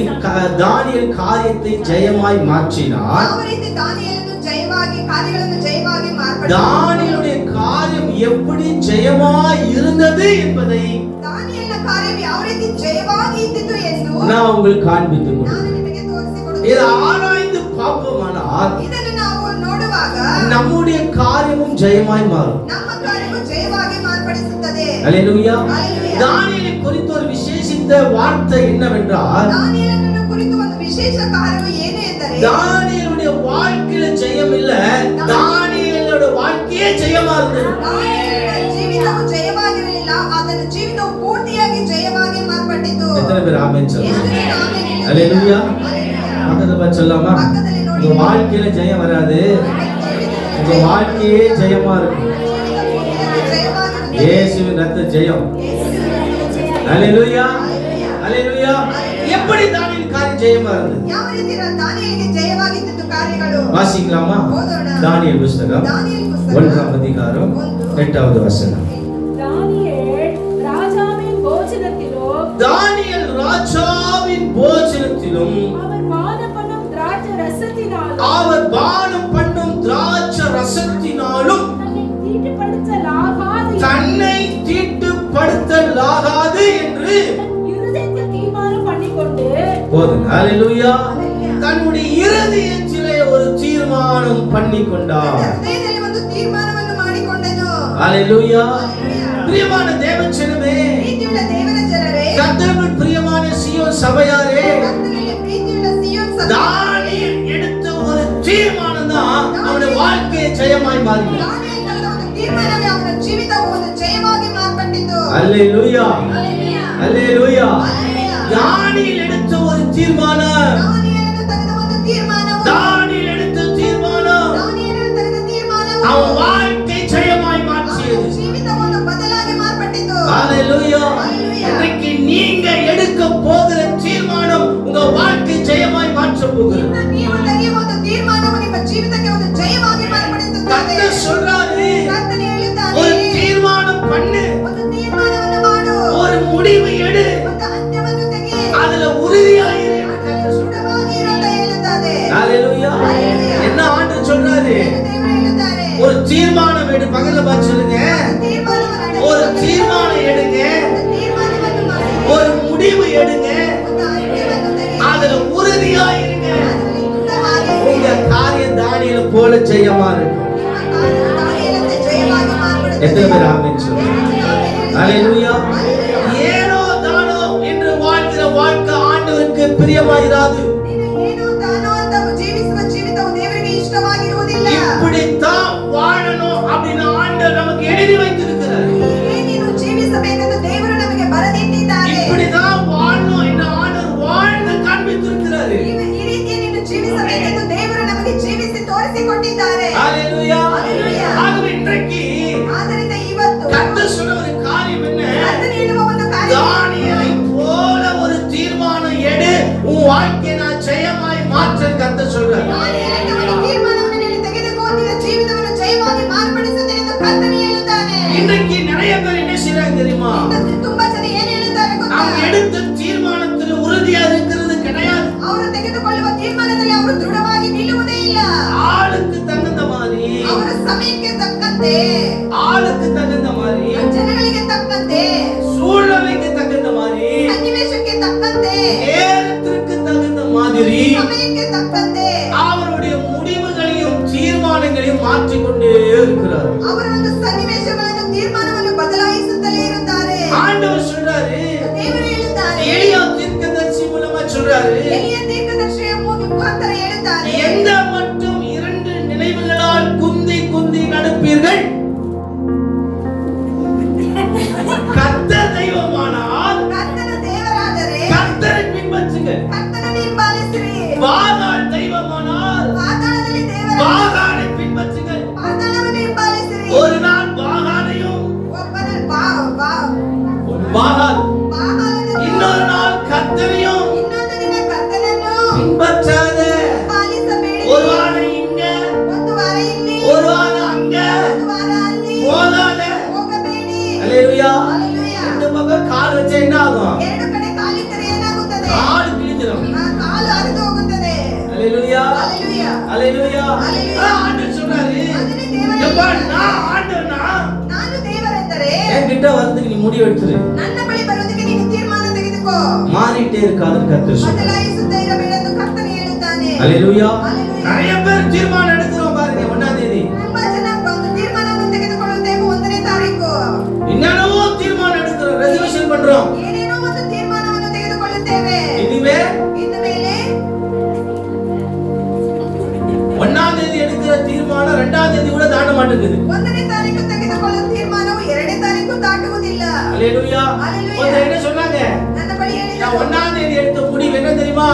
தானியேல் காரியத்தை ஜெயமாய் மாற்றினார், ಯಾವ ರೀತಿ ದಾನಿಯೇಲನು ಜಯವಾಗಿ ಕಾರ್ಯಗಳನ್ನು ಜಯವಾಗಿ ಮಾರ್ಪಡಿಸಿದನು, தானியேலுடைய காரியம் எப்படி ஜெயமாய் இருந்தது என்பதை ದಾನಿಯೇಲನ ಕಾರ್ಯವು ಯಾವ ರೀತಿ ಜಯವಾಗಿ ಇದ್ದಿತು ಎಂದು நான் உங்களுக்கு காண்பித்து ನಾನು கொடுக்கிறேன். ನಿಮಗೆ இதை ತೋರಿಸಿಕೊಡುತ್ತೇನೆ. ஆராய்ந்து பார்ப்போமானால் ಇದನ್ನು ನಾವು ನೋಡುವಾಗ நம்முடைய காரியமும் ஜெயமாய் மாறும். ನಮ್ಮ ಕಾರ್ಯವು ಜಯವಾಗಿ ಮಾರ್ಪಡಿಸುತ್ತದೆ. அல்லேலூயா. அல்லேலூயா. தானியேலை குறித்து ஒரு விசேஷித்த வார்த்தை என்னவென்றால், ದಾನಿಯೇಲನನ್ನು ಕುರಿತು ಒಂದು ವಿಶೇಷ ಕಾರ್ಯವು ಏನು ಎಂದರೆ, தானியேலுடைய வாழ்க்கையில ஜெயம் இல்ல, தானியேலோட வாழ்க்கையே ஜெயமா இருந்தது. ದಾನಿಯೇಲನ ಜೀವಿತವು ಜಯವಾಗಿರಲಿಲ್ಲ, ಆತನ ಜೀವಿತವು ಪೂರ್ತಿಯಾಗಿ ಜಯವಾಗಿ ಮಾರ್ಪಟ್ಟಿತು. எத்தனை பேர் ஆமென் ಎಷ್ಟು சொல்லுங்க? ಜನ ಆಮೆನ್ ಹೇಳುತ್ತಾರೆ? அல்லேலூயா. அல்லேலூயா. பக்கத்துல பார்த்து சொல்லாமா, பக்கத்துல ನೋಡಿ. உங்க வாழ்க்கையில ஜெயம் வராது, உங்க வாழ்க்கையே ஜெயமா இருக்கும். இயேசுவின் ரத்த ஜெயம். அல்லேலூயா. அல்லேலூயா. எப்படி தானியேல் காரியம் ஜெயமா இருந்தது? ಯಾವ ರೀತಿ ದಾನಿಯೇಲಿಗೆ ಜಯವಾಗಿದ್ದಿತು ಕಾರ್ಯಗಳು? வாசிக்கலாமா? ஓதோಣ. தானியேல் புஸ்தகம் ದಾನಿಯೇಲ್ ಪುಸ್ತಕ 1ஆம் அதிகாரம் 8வது வசனம். தானியேல் ராஜாவின் போஜனத்திலும் தானியேல் ராஜாவின் போஜனத்திலும் அவர் பானம் பண்ணும் திராட்சை ரசத்தினாலும் அவர் பானம் பண்ணும் திராட்சை ரசத்தினாலும் தன்னை தீட்டுப்படுத்தலாகாது என்று இருதயத்தில் தீர்மானம் பண்ணிக்கொண்டு போதுங்க. அல்லேலூயா. தன்னுடைய இருதயத்திலே ஒரு தீர்மானம் பண்ணிக்கொண்டார். ಹೃದಯದಲ್ಲಿ ಒಂದು ತೀರ್ಮಾನವನ್ನು ಮಾಡಿಕೊಂಡನು. அல்லேலூயா. பிரியமான தேவஜனமே, ಪ್ರೀತಿಯುಳ್ಳ ದೇವರ ಜನರೇ, கர்த்தருக்குள் பிரியமான சீயோன் சபையாரே, ಕರ್ತನಲ್ಲಿ ಪ್ರೀತಿಯುಳ್ಳ ಸಿಯೋನ್ ಸಭೆ, தானியேல் எடுத்த ஒரு தீர்மானம் தான் அவனுடைய வாழ்க்கையை ஜெயமாய் மாறியது. ದಾನಿಯೇಲನ ಒಂದು ತೀರ್ಮಾನವೇ ಅವನ ಜೀವಿತವು ಒಂದು ಜಯವಾಗಿ ಮಾರ್ಪಟ್ಟಿತು. அல்லேலூயா. அல்லேಲೂಯಾ. அல்லேலூயா. அல்லேಲೂಯಾ. தானியேல் எடுத்த ஒரு தீர்மானம், ದಾನಿಯೇಲನು ತೆಗೆದ ಒಂದು ತೀರ್ಮಾನವು, தானியேல் எடுத்த தீர்மானம் ದಾನಿಯೇಲನು ತೆಗೆದ ತೀರ್ಮಾನವು அவன் வாழ்க்கை ஜெயமாய் மாற்றியது. ಅವನ ಜೀವಿತವನ್ನು ಬದಲಾಗಿ ಮಾರ್ಪಟ್ಟಿತು. அல்லேலூயா. அல்லேலூயா. இன்றைக்கு நீங்க எடுக்க போகிற தீர்மானம் உங்க வாழ்க்கை ஜெயமாய் மாற்ற போகிறது. ಇನ್ನು ನೀವು ತೆಗೆಯುವ ಒಂದು ತೀರ್ಮಾನವು ನಿಮ್ಮ ಜೀವಿತಕ್ಕೆ ಒಂದು ಜಯವಾಗಿ ಮಾರ್ಪಡಿಸುತ್ತದೆ. கர்த்தர் சொல்றாரு, ಕರ್ತನು ಹೇಳಿದ್ದಾನೆ, ஒரு தீர்மானம் பண்ணு, ಒಂದು ತೀರ್ಮಾನವನ್ನು ಮಾಡು, ஒரு முடிவு எடு, ಒಂದು ಅಂತ್ಯವನ್ನು ತೆಗೆ, அதுல உறுதியாயிரு. ಅದರಲ್ಲಿ ದೃಢವಾಗಿ ಇರು ಅಂತ ಹೇಳುತ್ತದೆ. அல்லேலூயா. அல்லேலூயா. என்ன ஆண்டவர் சொல்றாரு? ದೇವರು ಹೇಳುತ್ತಾರೆ, ஒரு தீர்மானம் எடு. பக்கத்துல பார்த்து சொல்லுங்க, ತೀರ್ಮಾನವನ್ನು ஒரு தீர்மானம் எடுங்க, ಒಂದು ತೀರ್ಮಾನವನ್ನು ಮಾಡಿ, ஒரு முடிவு எடுங்க, ಒಂದು ಅಂತ್ಯವನ್ನು ತೆಗೆ, அதுல உறுதி உறுதியாயிருங்க. உங்க காரியம் தானியேலை போல ஜெயமா இருக்கும். எத்தனை பேர் ஆமென் சொல்லுங்க? ஹல்லேலூயா. ஏனோ தானோ என்று வாழ்கிற வாழ்க்கை ஆண்டவருக்கு பிரியமாயிராது. இப்படித்தான் வாழணும் அப்படின்னு ஆண்டவர் நமக்கு எழுதி வைத்திருக்கிறார். இப்படிதான் வாழணும் என்று ஆண்டவர் வாழ்ந்து காண்பித்திருக்கிறார். ஹல்லேலூயா. ஆகவே இன்றைக்கு கர்த்தர் சொன்ன ஒரு காரியம் என்ன? தானியேலை போல ஒரு தீர்மானம் எடு, உன் வாழ்க்கையை நான் ஜெயமாய் மாற்ற கர்த்தர் சொல்றார். இன்றைக்கு நிறைய பேர் என்ன செய்றாங்க தெரியுமா? அவங்க எடுத்த தீர்மானத்தில் உறுதியா இருக்கிறது கிடையாது. ஆளுக்கு தகுந்த மாதிரி, ஆளுக்கு தகுந்த மாதிரி, சூழ்நிலைக்கு தகுந்த மாதிரி, நேரத்திற்கு தகுந்த மாதிரி அவருடைய முடிவுகளையும் தீர்மானங்களையும் மாற்றிக்கொண்டே இருக்கிறார். ஆண்டவர் சொல்றாரு, எலியா தீர்க்கதரிசி மூலமா சொல்றாரு, எந்த மட்டும் 2 நினைவுகளால் குந்தி குந்தி நடப்பீர்கள், கர்த்தர் தெய்வமானால் கர்த்தரை பின்பற்றுங்கள், பாகால் தெய்வமானால் பாகாலை பின்பற்றுங்கள். ஒரு நாள் பாகாலையும் பாகால், இன்னொரு நாள் கர்த்தரையும் பின்பற்றாத. ஒரு வாரம் இங்க, ஒரு வாரம் அங்க போகாத. ஹல்லேலூயா. ரெண்டு பக்கம் கால் வச்சா என்ன ஆகும்? கால் கிழிஞ்சிடும். ஹல்லேலூயா. ஹல்லேலூயா. ஆண்டவர் சொல்றாரு, எப்பா நான் ஆண்டவனா, என்கிட்ட வரதுக்கு நீ முடிவு எடுத்துரு, மாறிட்டே இருக்காதுன்னு கர்த்தர் சொல்றாரு. ஹல்லேலூயா. நிறைய பேர் தீர்மானம் எடுக்கிறோம் பாருங்க. 1ஆம் தேதி என்னென்னவோ தீர்மானம் எடுக்கிறோம், ரெசல்யூஷன் பண்றோம். இனிமே 1ஆம் தேதி எடுக்கிற தீர்மானம் 2ஆம் தேதி கூட தாண்ட மாட்டேங்குது. ஹல்லேலூயா. என்ன சொன்னாங்க? 1ஆம் தேதி எடுத்த முடிவு என்ன தெரியுமா?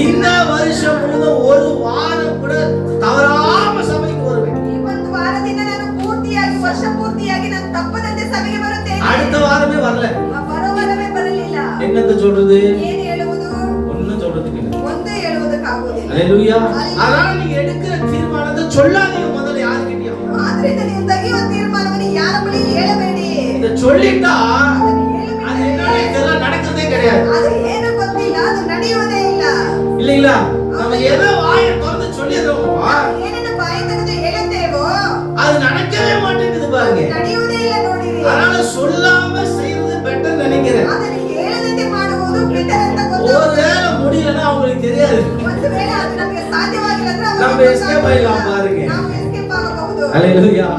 இந்த வருஷம் முழுவதும் ஒரு வாரம் கூட தவறாம சபைக்கு வருவேன். அடுத்த வாரமே வரல. என்னத்த சொல்றது? ஒண்ணும் சொல்றதுக்கு இல்ல. ஹல்லேலூயா. அதனால நீங்க எடுக்கிற தீர்மானத்தை சொல்லாதீங்க முதல்ல யாருக்கிட்டயும். இத சொல்லிட்டா அது என்னடா இதெல்லாம் நடக்கிறதே கிடையாது. இல்லைங்களா? நம்ம ஏதோ வாயை திறந்து சொல்லிடுறோமோ அது நடக்கவே மாட்டேங்குது பாருங்க. அதனால சொல்லாம செய்யறது பெட்டர் நினைக்கிறேன். ஒருவேளை முடியலன்னா அவங்களுக்கு தெரியாது, நம்ம எஸ்கேப் ஆயிடலாம் பாருங்க. ஹல்லேலூயா.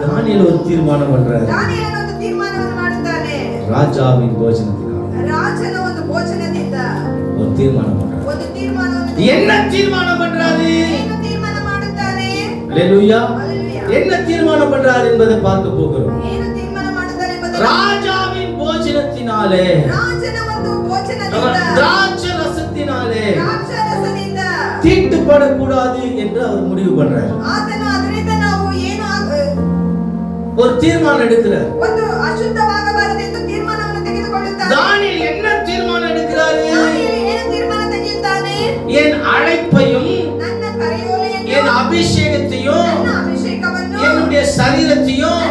தானியேல் ஒரு தீர்மானம் பண்றாரு. ராஜாவின் போஜனத்தினால ஒரு தீர்மானம் பண்றாரு. என்ன தீர்மானம் பண்றாரு? ஹல்லேலூயா. என்ன தீர்மானம் பண்றாரு என்பதை பார்க்க போகிறோம். ராஜாவின் போஜனத்தினாலே, திராட்சை ரசத்தினாலே தீட்டுப்படக்கூடாது என்று அவர் முடிவு பண்றாரு. ஒரு தீர்மானம் எடுக்கிறார். தானியேல் என்ன தீர்மானம் எடுக்கிறாரு? என் அழைப்பையும் என் அபிஷேகத்தையும் என்னுடைய சரீரத்தையும்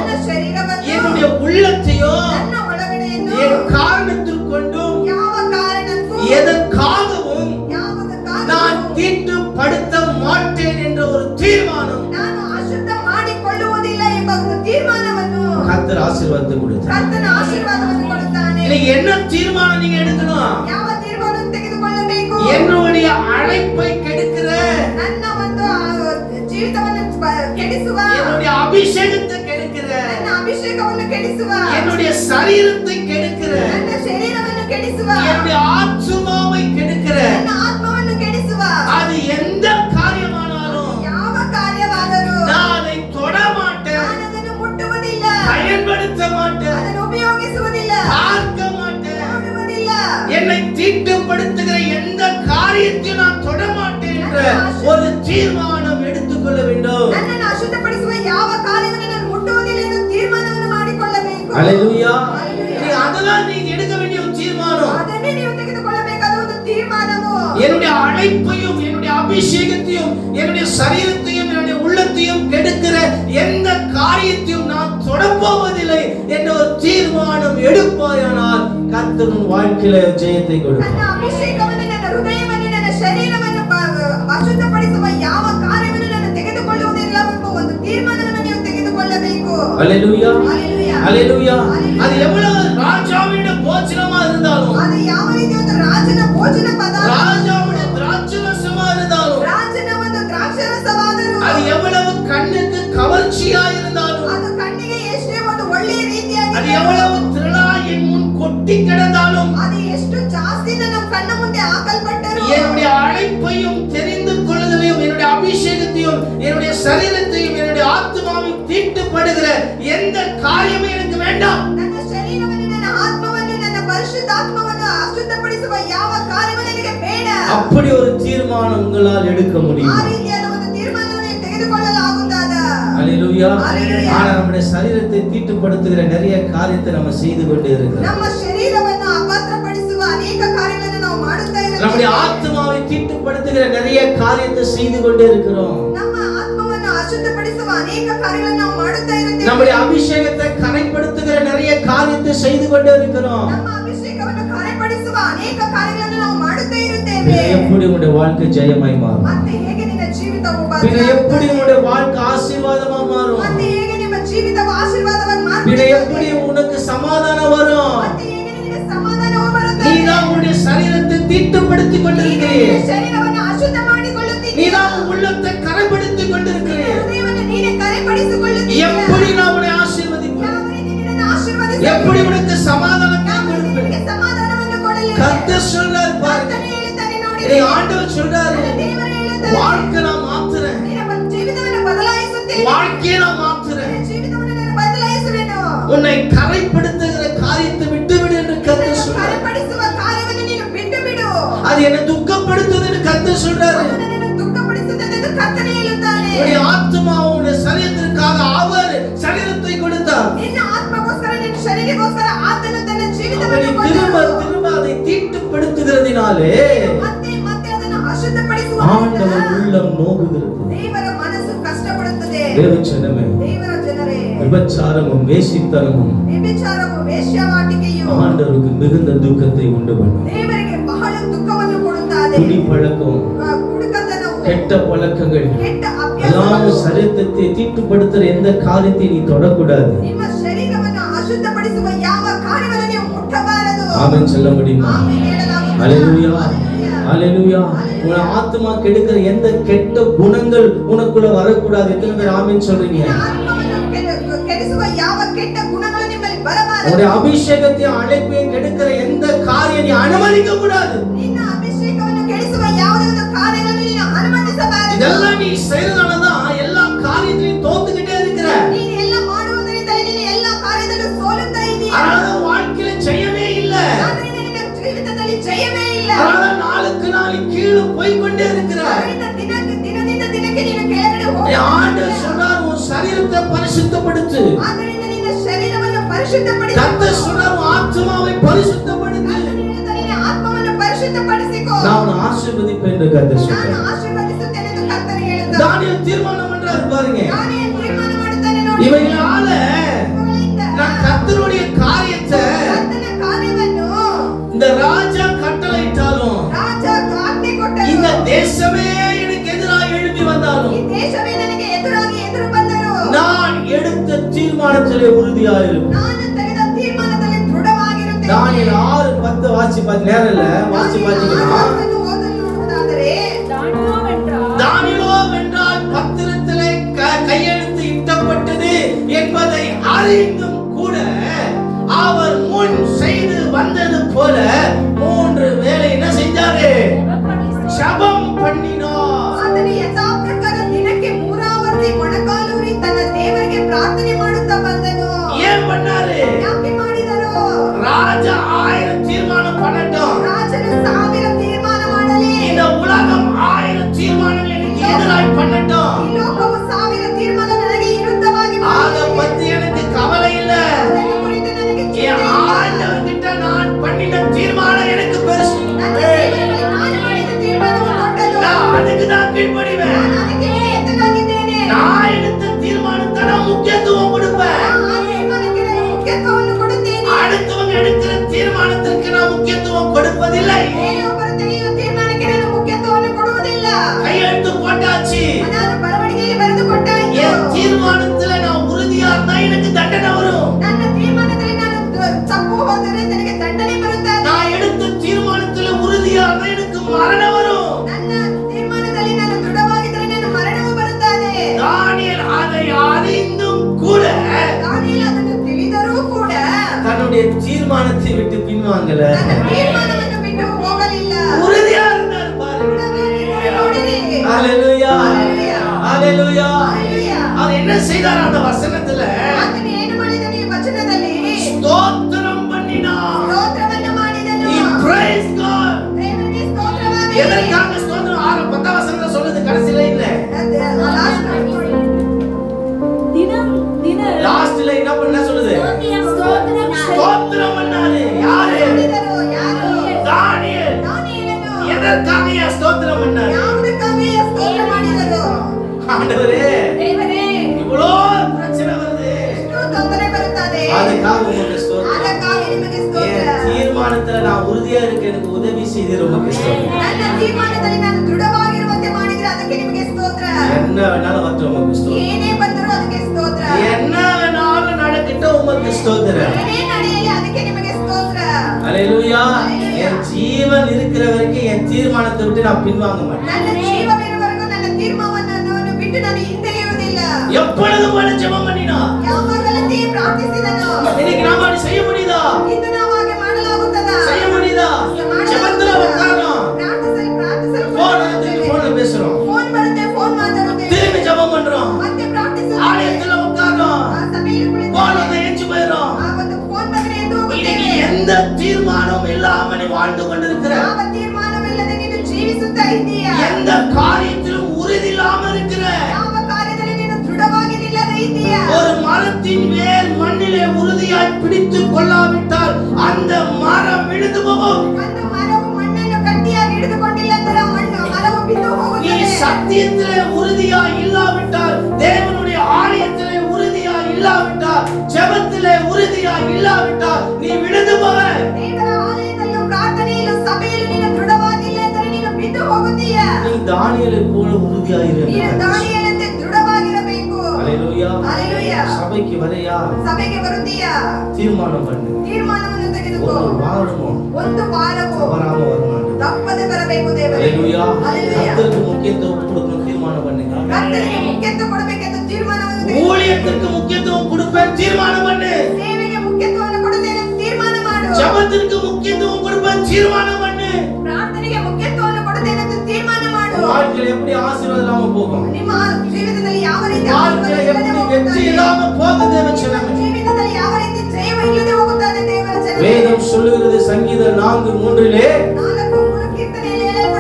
என்னுடைய உள்ளத்தையும் என் காரணத்தில் கொண்டும் எதற்காகவும் நான் தீட்டுப்படுத்த மாட்டேன் என்ற ஒரு தீர்மானம் கர்த்தர் ஆசீர்வாதத்தை கொடுத்தார். என்ன தீர்மானம் நீங்க எடுக்கணும்? ಕೆಡಿಸುವ, என்னுடைய சரீரத்தை கெடுக்கிற, ನನ್ನ ಶರೀರವನ್ನು ಕೆಡಿಸುವ, என்னுடைய ஆத்துமாவை கெடுக்கிற, ನನ್ನ ಆತ್ಮವನ್ನು ಕೆಡಿಸುವ, அது எந்த காரியமானாலும் ಯಾವ ಕಾರ್ಯವಾದರೂ நான் அதை தொட மாட்டேன், ನಾನು ಅದನ್ನು ಮುಟ್ಟುವುದಿಲ್ಲ, பயன்படுத்த மாட்டேன், ಅದನ್ನು ಉಪಯೋಗಿಸುವುದಿಲ್ಲ, பார்க்க மாட்டேன். ನೋಡುವುದಿಲ್ಲ. என்னை தீட்டுப்படுத்துகிற எந்த காரியத்தையும் நான் தொட மாட்டேன் என்ற ஒரு தீர்மானம் எடுத்துக்கொள்ள வேண்டும். ನನ್ನನ್ನು ಅಶುದ್ಧಪಡಿಸುವ ಯಾವ ಕಾರ್ಯವನ್ನು ನಾನು ಮುಟ್ಟುವುದಿಲ್ಲ ಎಂದು ತೀರ್ಮಾನವನ್ನು ಮಾಡಿಕೊಳ್ಳಬೇಕು. ஹல்லேலூயா. அதெல்லாம் நீ எடுக்க வேண்டிய ஒரு தீர்மானம். ಅದನ್ನೇ ನೀವು ತೆಗೆದುಕೊಳ್ಳಬೇಕಾದ ಒಂದು ತೀರ್ಮಾನವು. என்னுடைய அழைப்பையும் என்னுடைய அபிஷேகத்தையும் என்னுடைய சரீரத்தையும் என்னுடைய உள்ளத்தையும் கெடுக்கிற எந்த காரியத்தையும் நான் தொடப்போவதில்லை என்ற ஒரு தீர்மானம் எடுப்பாயானால் கர்த்தர் உன் வாழ்க்கையில ஜெயத்தை கொடுப்பார். ನನ್ನ ಅಭಿಷೇಕವನ್ನು, ನನ್ನ ಹೃದಯವನ್ನು, ನನ್ನ ಶರೀರವನ್ನು ಅಶುದ್ಧಪಡಿಸುವ ಯಾವ ಕಾರ್ಯವನ್ನು ನಾನು ತೆಗೆದುಕೊಳ್ಳುವುದಿಲ್ಲ ಎಂಬ ಒಂದು ತೀರ್ಮಾನವನ್ನು ನೀವು ತೆಗೆದುಕೊಳ್ಳಬೇಕು. ஹல்லேலூயா. ஹல்லேலೂயா. ஹல்லேலூயா. அது எவ்வளவு ராஜாவினுடைய போஜனமா இருந்தாலும், ಅದು ಯಾವ ರೀತಿ ಒಂದು ರಾಜನ ಭೋಜನ ಪದಾರ್ಥ, ராஜாவுடைய திராட்சரசமா இருந்தாலும், ರಾಜನ ಒಂದು ದ್ರಾಕ್ಷಾರಸವಾದರೂ, அது எவ்வளவு கண்ணுக்கு கவர்ச்சியா இருந்தாலும், ಅದು ಕಣ್ಣಿಗೆ ಎಷ್ಟೇ ಒಂದು ಒಳ್ಳೆಯ ರೀತಿಯಾಗಿ, அது எவ்வளவு திரளா என் முன் கொட்டி கிடந்தாலும், ಅದು ಎಷ್ಟು ಜಾಸ್ತಿ ನಮ್ಮ ಕಣ್ಣ ಮುಂದೆ ಹಾಕಲ್ಪಟ್ಟರು, என்னுடைய அழைப்பையும் தெரிந்து கொள்ளுதலையும் என்னுடைய அபிஷேகத்தையும் என்னுடைய சரீரத்தையும் என்னுடைய ஆத்மாவையும் தீட்டுப்படுகிற எந்த காரியமும் எனக்கு வேண்டாம். ನನ್ನ ಶರೀರವನ್ನು, ನನ್ನ ಆತ್ಮವನ್ನು, ನನ್ನ ಪರಿಶುದ್ಧಾತ್ಮವನ್ನು ಅಶುದ್ಧಪಡಿಸುವ ಯಾವ ಕಾರ್ಯವೂ ನನಗೆ ಬೇಡ. அப்படி ஒரு தீர்மானம் உங்களால் எடுக்க ಆ முடியும். ರೀತಿಯಾದ ಒಂದು ತೀರ್ಮಾನವನ್ನು ತೆಗೆದುಕೊಳ್ಳಲಾಗುವುದಾದ. ஹல்லேலூயா. ஹல்லேலூயா. ஆனா நம்முடைய சரீரத்தை தீட்டுப்படுத்துகிற நிறைய காரியத்தை நம்ம செய்து கொண்டே இருக்கிறோம். ನಮ್ಮ ಶರೀರವನ್ನು ಅಪವಿತ್ರಪಡಿಸುವ ಅನೇಕ ಕಾರ್ಯಗಳನ್ನು ನಾವು ಮಾಡುತ್ತಾ நம்முடைய ಇರುತ್ತೇವೆ. ஆத்மாவை தீட்டுப்படுத்துகிற நிறைய காரியத்தை செய்து கொண்டே இருக்கிறோம். ನಮ್ಮ ಆತ್ಮವನ್ನು ಅಶುದ್ಧಪಡಿಸುವ ಅನೇಕ ಕಾರ್ಯಗಳನ್ನು ನಾವು ಮಾಡುತ್ತಾ ಇರುತ್ತೇವೆ. நம்முடைய அபிஷேகத்தை கரைப்படுத்துகிற நிறைய காரியத்தை செய்து கொண்டே இருக்கிறோம். ನಮ್ಮ ಅಭಿಷೇಕವನ್ನು ಕಾರ್ಯಪಡಿಸುವ ಅನೇಕ ಕಾರ್ಯಗಳನ್ನು ನಾವು ಮಾಡುತ್ತಾ ಇರುತ್ತೇವೆ. எப்படி உங்களுடைய வாழ்க்கை ஜெயமாய் மாறும்? ಮತ್ತೆ ಹೇಗೆ ನಿನ್ನ ಜೀವಿತವು எப்படி ಬದಲಾಗುತ್ತದೆ? உங்களுடைய வாழ்க்கை ஆசீர்வாதமா மாறும்? ಮತ್ತೆ ಹೇಗೆ ನಿಮ್ಮ ಜೀವಿತವು ಆಶೀರ್ವಾದವಾಗಿ எப்படி ಮಾರ್ಪಡುತ್ತದೆ? உனக்கு சமாதானம் வரும்? ಮತ್ತೆ ಹೇಗೆ ನಿನಗೆ ಸಮಾಧಾನವು ಬರುತ್ತದೆ? நீதான் உன்னுடைய சரீரத்தை தீட்டுப்படுத்திக் ನೀನು கொண்டிருக்கிறீ. ನಿನ್ನ ಶರೀರವನ್ನು ಅಶುದ್ಧ ಮಾಡಿಕೊಳ್ಳುತ್ತಿದ್ದೀಯ. நீதான் உன் உள்ளத்தை கரைப்படுத்திக் கொண்டிருக்கிறீ. ನಿನ್ನ ಹೃದಯವನ್ನು ನೀನೇ ಕರೆಪಡಿಸಿಕೊಳ್ಳುತ್ತೀಯ. எப்படி நான் உன்னை ஆசீர்வதிப்பேன்? ಯಾವ ರೀತಿ ನಿನ್ನನ್ನು ಆಶೀರ್ವದಿಸುವೆ? எப்படி உனக்கு சமாதானத்தை ಯಾವ ರೀತಿ கொடுப்பேன்? ನಿನಗೆ ಸಮಾಧಾನವನ್ನು ಕೊಡಲಿ? கர்த்தர் சொல்றார் பாருங்க. ಕರ್ತನೇ ಹೇಳುತ್ತಾನೆ ನೋಡಿ. இதை ஆண்டவர் சொல்றாரு. ನನ್ನ ದೇವರು ಹೇಳುತ್ತಾನೆ. வாழ்க்கை நான் மாத்துறேன். ನಿನ್ನ ಜೀವಿತವನ್ನು ಬದಲಾಯಿಸುತ್ತೇನೆ. வாழ்க்கையை நான் மாத்துறேன். ನಿನ್ನ ಜೀವಿತವನ್ನು ನಾನು ಬದಲಾಯಿಸುವೆನು. உன்னை கரைப்படுத்துகிற காரியத்தை விட்டுவிடு என்று கர்த்தர் ನಿನ್ನನ್ನು சொல்றார். ಕರೆಪಡಿಸುವ ಕಾರ್ಯವನ್ನು ನೀನು ಬಿಟ್ಟು ಬಿಡು. அது என்ன துக்கப்படுத்துது என்று கர்த்தர் சொல்றாரு. ಅದು ನನ್ನನ್ನು ದುಃಖಪಡಿಸುತ್ತದೆ ಎಂದು ಕರ್ತನೇ ಹೇಳುತ್ತಾನೆ. உன்னுடைய ஆத்மா உன்னுடைய சரீரத்திற்காக அவர் சரீரத்தை கொடுத்தார். ನಿನ್ನ ಆತ್ಮಗೋಸ್ಕರ, ನಿನ್ನ ಶರೀರಗೋಸ್ಕರ ಆತನು ತನ್ನ அப்படி ಜೀವಿತವನ್ನು திரும்ப ಕೊಟ್ಟನು. திரும்ப அதை தீட்டுப்படுத்துகிறதினாலே ಮತ್ತೆ ಮತ್ತೆ ಅದನ್ನು ಅಶುದ್ಧಪಡಿಸುವ ஆண்டவர் உள்ளம் நோகுகிறது. ದೇವರ ಮನಸ್ಸು ಕಷ್ಟಪಡುತ್ತದೆ. தேவச்சனமே, ದೇವರ ಜನರೇ, விபச்சாரமும் வேசித்தனமும் ವ್ಯಭಿಚಾರವು, ವೇಶ್ಯಾವಾಟಿಕೆಯು ஆண்டவருக்கு மிகுந்த துக்கத்தை உண்டு பண்ணும். ದೇವರಿಗೆ ಬಹಳ ದುಃಖವನ್ನು ಕೊಡುತ್ತದೆ. குடி பழக்கம், ಕುಡುಕತನವು, கெட்ட பழக்கங்கள் ಕೆಟ್ಟ எல்லாம் ಅಭ್ಯಾಸಗಳು, சரீரத்தை தீட்டுப்படுத்துற எந்த காரியத்தை நீ தொடக்கூடாது. ನಿಮ್ಮ ಶರೀರವನ್ನು ಅಶುದ್ಧಪಡಿಸುವ ಯಾವ ಕಾರ್ಯವನ್ನು ನೀವು ಮುಟ್ಟಬಾರದು. ஆமென் சொல்ல முடியுமா? ಆಮೆನ್ ಹೇಳಲಾಗುತ್ತದೆ. ஹல்லேலூயா. ಹಲ್ಲೆಲೂಯಾ. ஹல்லேலூயா. உன் ஆத்மா கெடுக்கிற எந்த கெட்ட குணங்கள் உனக்குள்ள வரக்கூடாது. எத்தனை பேர் ஆமென் சொல்றீங்க? ನಿನ್ನ ಆತ್ಮವನ್ನು ಕೆಡಿಸುವ ಯಾವ ಕೆಟ್ಟ ಗುಣಗಳು ನಿಮ್ಮಲ್ಲಿ ಬರಬಾರದು. உன்னுடைய அபிஷேகத்தையும் அழைப்பையும் கெடுக்கிற எந்த காரியம் நீ அனுமதிக்க கூடாது. ನಿನ್ನ ಅಭಿಷೇಕವನ್ನು ಕೆಡಿಸುವ ಯಾವುದೇ ಒಂದು ಕಾರ್ಯವನ್ನು ನೀನು ಅನುಮತಿಸಬಾರದು. இதெல்லாம் நீ செய்யறதாலதான் எல்லா காரியத்திலையும் தோத்துக்கிட்டே இருக்கிற. ನೀನು ಎಲ್ಲ ಮಾಡುವುದರಿಂದ ನೀನು ಎಲ್ಲ ಕಾರ್ಯದಲ್ಲೂ ಸೋಲುತ್ತಾ ಇದೀಯ. அதனால வாழ்க்கையில ஜெயமே இல்ல. ಆದ್ದರಿಂದ ನಿನ್ನ ಜೀವಿತದಲ್ಲಿ ಜಯವೇ ಇಲ್ಲ. அதனால நாளுக்கு நாள் கீழே போய் கொண்டே இருக்கிற. ಆದ್ದರಿಂದ ದಿನದಿಂದ ದಿನಕ್ಕೆ ನೀನು ಕೆಳಗಡೆ ಹೋಗ್ತಾ ஆண்டவர் சொல்றார், உன் சரீரத்தை பரிசுத்தப்படுத்து. ಆದ್ದರಿಂದ ನಿನ್ನ ಶರೀರವನ್ನು ಪರಿಶುದ್ಧಪಡಿಸು. கர்த்தர் சொல்றார், உன் ஆத்மாவை பரிசுத்தப்படுத்து. ನಿನ್ನ ಆತ್ಮವನ್ನು ಪರಿಶುದ್ಧಪಡಿಸಿಕೋ. நான் உன்னை ஆசீர்வதிப்பேன் என்று கர்த்தர் ನಾನು சொல்றார். ಆಶೀರ್ವದಿಸುತ್ತೇನೆ ಎಂದು ಕರ್ತನು ಹೇಳಿದ್ದಾನೆ. தானியேல் தீர்மானம் பண்றாரு பாருங்க. ದಾನಿಯೇಲ ತೀರ್ಮಾನ ಮಾಡುತ್ತಾನೆ ನೋಡಿ. இவைகளால ಇವುಗಳಿಂದ நான் கர்த்தருடைய காரியத்தை ಕರ್ತನ ಕಾರ್ಯವನ್ನು இந்த ராஜா கட்டளையிட்டாலும், ರಾಜ ಆಜ್ಞೆ ಕೊಟ್ಟನು. இந்த தேசமே எனக்கு எதிராக எழுப்பி வந்தாலும், ಈ ದೇಶವೇ ನನಗೆ ಎದುರಾಗಿ ಎದುರು ಬಂದರು. நான் எடுத்த தீர்மானத்திலே உறுதியாயிருப்பேன். ನಾನು ತೆಗೆದ ತೀರ್ಮಾನದಲ್ಲಿ ದೃಢವಾಗಿರುತ್ತೇನೆ. தானியேல் 6:10 வாசி பார்த்து நேரம் இல்ல, வாசி பாத்தீங்கன்னா ಆಜ್ಞೆಯನ್ನು ಓದಲು ನೋಡುವುದಾದರೆ தானியேலோ தானியேலோ வென்றால் பத்திரத்திலே கையெழுத்து இட்டப்பட்டது என்பதை அறிந்தும் கூட ಮರಣಂ ವரும். ನನ್ನ ತೀರ್ಮಾನದಲ್ಲಿ ನಾನು ದೃಢವಾಗಿದ್ದರೆ ನನ್ನ ಮರಣವು ಬರುತ್ತದೆ. தானியேல் அதை அறிந்தும் கூட ದಾನಿಯೇಲ್ ಅದನ್ನು ತಿಳಿದರೂ ಕೂಡ தன்னுடைய தீர்மானத்தை விட்டு பின்வாங்கல. ತನ್ನ ತೀರ್ಮಾನವನ್ನು ಬಿಟ್ಟು ಹೋಗಲಿಲ್ಲ. உறுதியா இருந்தார் பாருங்க. ನೋಡಿರಿ. ஹalleluya. ஹalleluya. ஹalleluya. ஹalleluya. அவர் என்ன செய்தார் அந்த வசனத்துல? ಆತನು ಏನು ಮಾಡಿದನು ಈ ವಚನದಲ್ಲಿ? ಸ್ತೋத்திரம் பண்ணினார். ಸ್ತೋತ್ರವನ್ನು ಮಾಡಿದನು. He praised God. ದೇವರಿಗೆ ಸ್ತೋತ್ರವಾಗಲಿ. எதற்காக ஸ்தோத்திரம்? 10 வசனத்துல சொல்லுது, கடைசில இல்ல. லாஸ்ட்ல என்ன பண்ண சொல்லுது? ஸ்தோத்திரம் பண்ணாரு. யாரு? தானியேல். எதற்காக ஸ்தோத்திரம் பண்ணாரு? ஆண்டவரே, இவ்வளோ பிரச்சனை வருது, அதுக்காக உமக்கு ஸ்தோத்திரம். என் தீர்மானத்துல நான் உறுதியா இருக்க எனக்கு உதவி செய்து உமக்கு ஸ்தோத்திரம். என்ன வேணாலும் வந்து உமக்கு ஸ்தோத்திரம். என்ன வேணாலும் நடக்கட்டும் உமக்கு ஸ்தோத்திரம். ஹalleluya. என் ஜீவன் இருக்கிற வரைக்கும் என் தீர்மானத்தை விட்டு நான் பின்வாங்க மாட்டேன். எப்பொழுதும் போல ஜெபம் பண்ணினா இன்னைக்கு நாம செய்ய முடியுதா? செய்ய முடியுதா? ஜெபத்துல உட்கார்றோம், போன்ல பேசுறோம், திரும்பி ஜெபம் பண்றோம், ஆலயத்துல உட்கார்றோம், போன்ல எஞ்சி போயிடும். இன்னைக்கு எந்த தீர்மானம் இல்லாம நீ வாழ்ந்து கொண்டிருக்கிற, எந்த காரியத்திலும் உறுதி இல்லாம இருக்கிற, ஒரு மரத்தின் மேல் மண்ணிலே உறுதியாய் பிடித்துக் கொள்ளாவிட்டால் அந்த மரம் விழுந்து போகும். நீ சத்தியத்திலே உறுதியாய் இல்லாவிட்டால், தேவனுடைய ஆலயத்திலே உறுதியாய் இல்லாவிட்டால், ஜெபத்திலே உறுதியாய் இல்லாவிட்டால் நீ விழுந்து போவ. நீ தானியேலை போல உறுதியாய் இரு. ஹalleluya. ஹalleluya. சபைக்கு வரையா? சபைக்கு வருதியா? தீர்மானம் பண்ணு. தீர்மாನವನ್ನು ತೆಗೆದುಕೋ. ಒಂದು ವಾರವೋ ತಪ್ಪರಾಮ வரணும். ತಪ್ಪದೆ ಬರಬೇಕು ದೇವರೇ. ஹalleluya. கர்த்தருக்கு முக்கியத்துவம் கொடுக்கணும், தீர்மானம் பண்ணுங்க. கர்த்தருக்கு முக்கியத்துவம் ಕೊಡಬೇಕೆಂದು ತೀರ್ಮಾನವನ್ನು ತೆಗೆದುಕೋ. ஊழியத்துக்கு முக்கியத்துவம் கொடுப்பேன், தீர்மானம் பண்ணு. சேவைக்கு முக்கியத்துவம் ಕೊಡುತ್ತೇನೆ, ತೀರ್ಮಾನ ಮಾಡು. ஜெபத்திற்கு முக்கியத்துவம் கொடுப்பேன், தீர்மானம் பண்ணு. ಪ್ರಾರ್ಥನೆಗೆ ಮುಖ್ಯತ್ವವನ್ನು ಕೊಡುತ್ತೇನೆ ಎಂದು ತೀರ್ಮಾನ ಮಾಡು. வாழ்க்கையில எப்படி ஆசீர்வாதம் இல்லாம போகும்? ನಿಮ್ಮ ಜೀವಿತದಲ್ಲಿ ಯಾವ ರೀತಿ வாழ்க்கையில எப்படி வெற்றி இல்லாம போகுது தேவச்சனமே? ಜೀವಿತದಲ್ಲಿ ಯಾವ ರೀತಿ ಜಯ ಇಲ್ಲದೆ ಹೋಗುತ್ತದೆ ದೇವಚನமே? வேதம் சொல்லுகிறது சங்கீதம் 4:3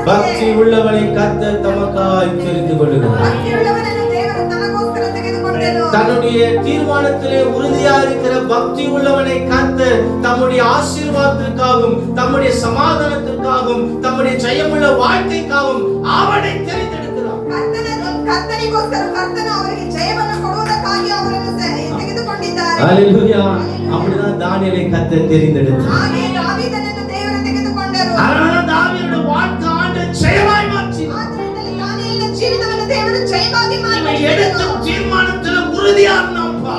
பக்தி உள்ளவனை கர்த்தர் தமக்காய் தெரிந்து கொள்ளுகிறார். பக்தி உள்ளவனನ್ನು தேವರು ತನಗೋಸ್ಕರ ತೆಗೆದುಕೊಂಡನು. தன்னுடைய தீர்மானத்திலே உறுதியா இருக்கிற பக்தி உள்ளவனை கர்த்தர் தம்முடைய ஆசீர்வாதத்திற்காகவும், தம்முடைய சமாதானத்திற்காகவும், தம்முடைய ஜெயமுள்ள வாழ்க்கைக்காகவும் அவனை தெரிந்தெடுக்கிறார். கர்த்தனிಗೋಸ್ಕರ கர்த்தன் அவருக்கு ஜெயವನ್ನು ಕೊಡುವುದಕ್ಕಾಗಿ ಅವರನ್ನು ತೆಗೆದುಕೊಂಡಿದ್ದಾರೆ. ஹalleluya. அப்படிதான் தானியேலை கர்த்தர் தெரிந்தெடுத்தார். ಹಾಗೆ ದಾವೀದನನ್ನು ದೇವರು ತೆಗೆದುಕೊಂಡರು. அதனால தாவீதுடைய வாழ்க்கை ஆண்டவர் ஜெயமாய் மாற்றினார். ಆದ್ದರಿಂದ ದಾನಿಯೇಲನ ಜೀವಿತವನ್ನು ದೇವರು ಜಯವಾಗಿ ಮಾಡಿದರು. எடுத்த தீர்மானத்தில் உறுதியா இருந்தாப்பா.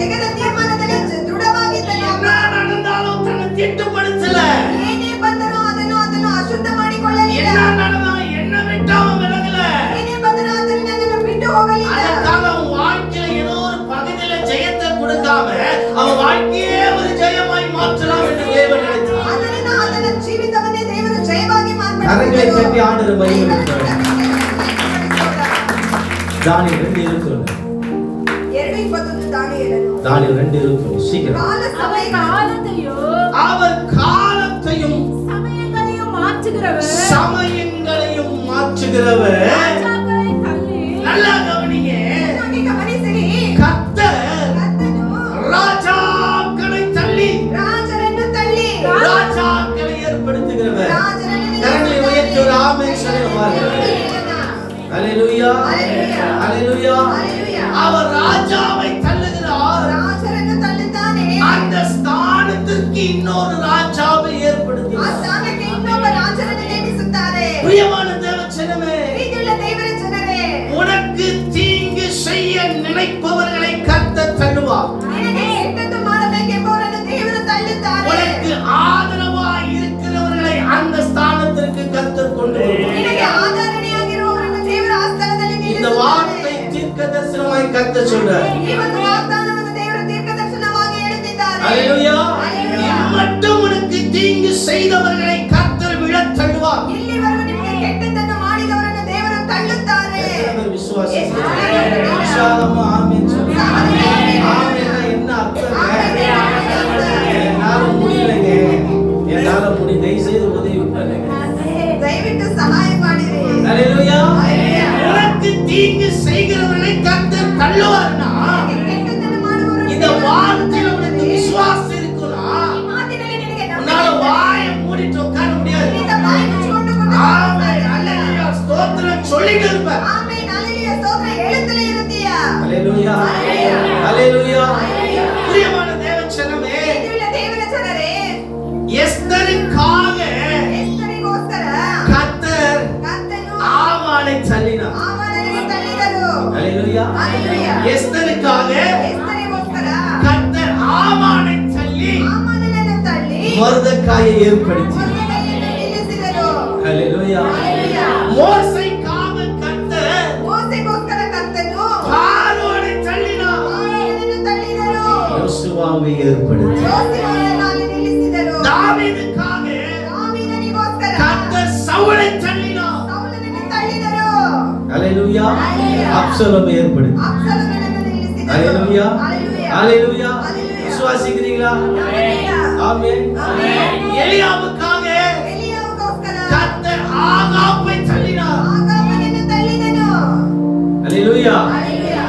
ತೆಗೆದ ತೀರ್ಮಾನದಲ್ಲಿ ದೃಢವಾಗಿದ್ದನು. என்ன நடந்தாலும் தன்னை திட்டுப்படுத்தல. ಏನೇ ಬಂದರೂ ಅದನ್ನು ಅಶುದ್ಧ ಮಾಡಿಕೊಳ್ಳಲಿಲ್ಲ. என்ன நடந்தாலும் என்ன விட்டாலும் விலகல. ಏನೇ ಬಂದರೂ ಅದನ್ನು ಬಿಟ್ಟು ಹೋಗಲಿಲ್ಲ. ಅದಕ್ಕಾக அவன் வாழ்க்கையில ஏதோ ஒரு பகுதியில ஜெயத்தை கொடுக்காம அவன் வாழ்க்கையே ஒரு ஜெயமாய் மாற்றலாம் என்று தேவன் நினைத்தார். ಆದ್ದರಿಂದ ಅದನ್ನ ಜೀವಿತವನ್ನೇ ದೇವರು ಜಯವಾಗಿ ಮಾಡಿದರು. கரங்களை தட்டி ஆண்டவரை மகிமைப்படுத்துங்கள். தானியேல் 2:21 தானியேல் 2:21 சீக்கிரம். அவர் காலத்தையும் சமயங்களையும் மாற்றுகிறவர். நல்லா கவனிங்க. கர்த்தர் ராஜாக்களை தள்ளி ராஜாக்களை ஏற்படுத்துகிறவர். கரங்களை உயர்த்தி ஒரு ஆமென் சொல்லுவார்கள். ஹalleluya. ஹalleluya. அவர் ராஜாவை தள்ளுகிறார். ராஜாவை தள்ளுதானே. அந்த ஸ்தானத்திற்கு இன்னொரு ராஜாவை ஏற்படுத்துகிறார். ಆ ಸ್ಥಾನಕ್ಕೆ ಇನ್ನೊಬ್ಬ ರಾಜನನ್ನು ನೇಮಿಸುತ್ತಾರೆ. ಪ್ರಿಯವಾದ ದೇವಜನமே, ಪ್ರೀತಿಯುಳ್ಳ ದೇವರ ಜನರೇ, உனக்கு தீங்கு செய்ய நினைப்பவர்களை கர்த்தர் தள்ளுவார். ನಿನಗೆ ಕೆಟ್ಟದ್ದು ಮಾಡಬೇಕೆಂಬವರನ್ನು ದೇವರು ತಳ್ಳುತ್ತಾರೆ. உனக்கு ஆதரவாய் இருக்கிறவர்கள் சொல்றார். ಈ ಒಂದು ವಾಗ್ದಾನವನ್ನು ದೇವರು ದೀರ್ಘದರ್ಶನವಾಗಿ ಹೇಳುತ್ತಿದ್ದಾರೆ. ஹalleluya. ஹalleluya. மட்டும் உனக்கு தீங்கு செய்தவர்களை கர்த்தர் விழத் தள்ளுவார். ಇಲ್ಲಿವರೆಗೂ ನಿಮಗೆ ಕೆಟ್ಟದ್ದನ್ನು ಮಾಡಿದವರನ್ನು ದೇವರು ತಳ್ಳುತ್ತಾರೆ. விசுவாசமா ஆமென் சொல்லு. ஆமென் என்ன அர்த்தம்? என்னால முடியலங்க. என்னால முடி தயவு செய்து உதவி பண்ணுங்க. ದಯವಿಟ್ಟು ಸಹಾಯ ಮಾಡಿರಿ. ஹalleluya. உனக்கு தீங்கு செய்கிறவர்களை கர்த்தர் தள்ளுவார்னா ಕೆಟ್ಟದ್ದನ್ನು ಮಾಡುವವರನ್ನು இந்த வார்த்தையில உனக்கு விசுவாசம் இருக்குனா ಈ ಮಾತಿನಲ್ಲಿ ನಿನಗೆ உன்னால வாயை மூடிட்டு உட்கார முடியாது. ನಿನ್ನ ಬಾಯಿ ಮುಚ್ಚಿಕೊಂಡು ஆமென் ஹalleluya ஸ்தோத்திரம் சொல்லிட்டு இருப்ப. ಆಮೆನ್ ಹalleluya ಸ್ತೋತ್ರ ಹೇಳುತ್ತಲೇ ಇರುತ್ತೀಯ. ஹalleluya ஹalleluya. பிரியமான தேவச்சனமே, ಪ್ರೀತಿಯುಳ್ಳ ದೇವರ ಜನರೇ, எஸ்தருக்காக ಎಸ್ತರಿಗೋಸ್ಕರ கர்த்தர் ಕರ್ತನು ஆமானை தள்ளினார். ಆಮನನಿಗೆ ತಳ್ಳಿದರು. ஹalleluya. ಹalleluya. எஸ்தருக்காக ಎಸ್ತರಿಗೋಸ್ಕರ கர்த்தர் ஆமானை தள்ளி ಆಮನನನ್ನು ತಳ್ಳಿ மொர்தெகாயை ஏற்படுத்தி. ಮೊರ್ದೆಕೈಯನ್ನು ನಿಲ್ಲಿಸಿದರು. ஹalleluya. ಹalleluya. மோசேக்காக கர்த்தர் ಮೋಸೆಗೋಸ್ಕರ ಕರ್ತನು பார்வோனை தள்ளினார். ಆಮನನನ್ನು ತಳ್ಳಿದರು. யோசுவாவை ஏற்படுத்தி. ಯೋಸೇಫನನ್ನು ಅಲ್ಲಿ ನಿಲ್ಲಿಸಿದರು. தாவீதுக்காக ದಾವೀದನಿಗೋಸ್ಕರ கர்த்தர் சவுலை தள்ளினார். ಸೌಲನನ್ನು ತಳ್ಳಿದರು. ஹalleluya. ஹalleluya. அப்சலோமை ஏற்படுத்தி. ಅಬ್ಸಲೋಮನನ್ನು ನಿಲ್ಲಿಸಿದರು. ஹalleluya. ஹalleluya. ஹalleluya. ஹalleluya. விசுவாசிக்கிறீங்களா? ஹalleluya. ஆமென். ஆமென். எலியாவுக்காக ಎಲಿಯಾವಿಗೋಸ್ಕರ கர்த்தர் ஆகாபை தள்ளினார். ಆಗಾಬನನ್ನು ತಳ್ಳಿದನು. ஹalleluya. ಹalleluya.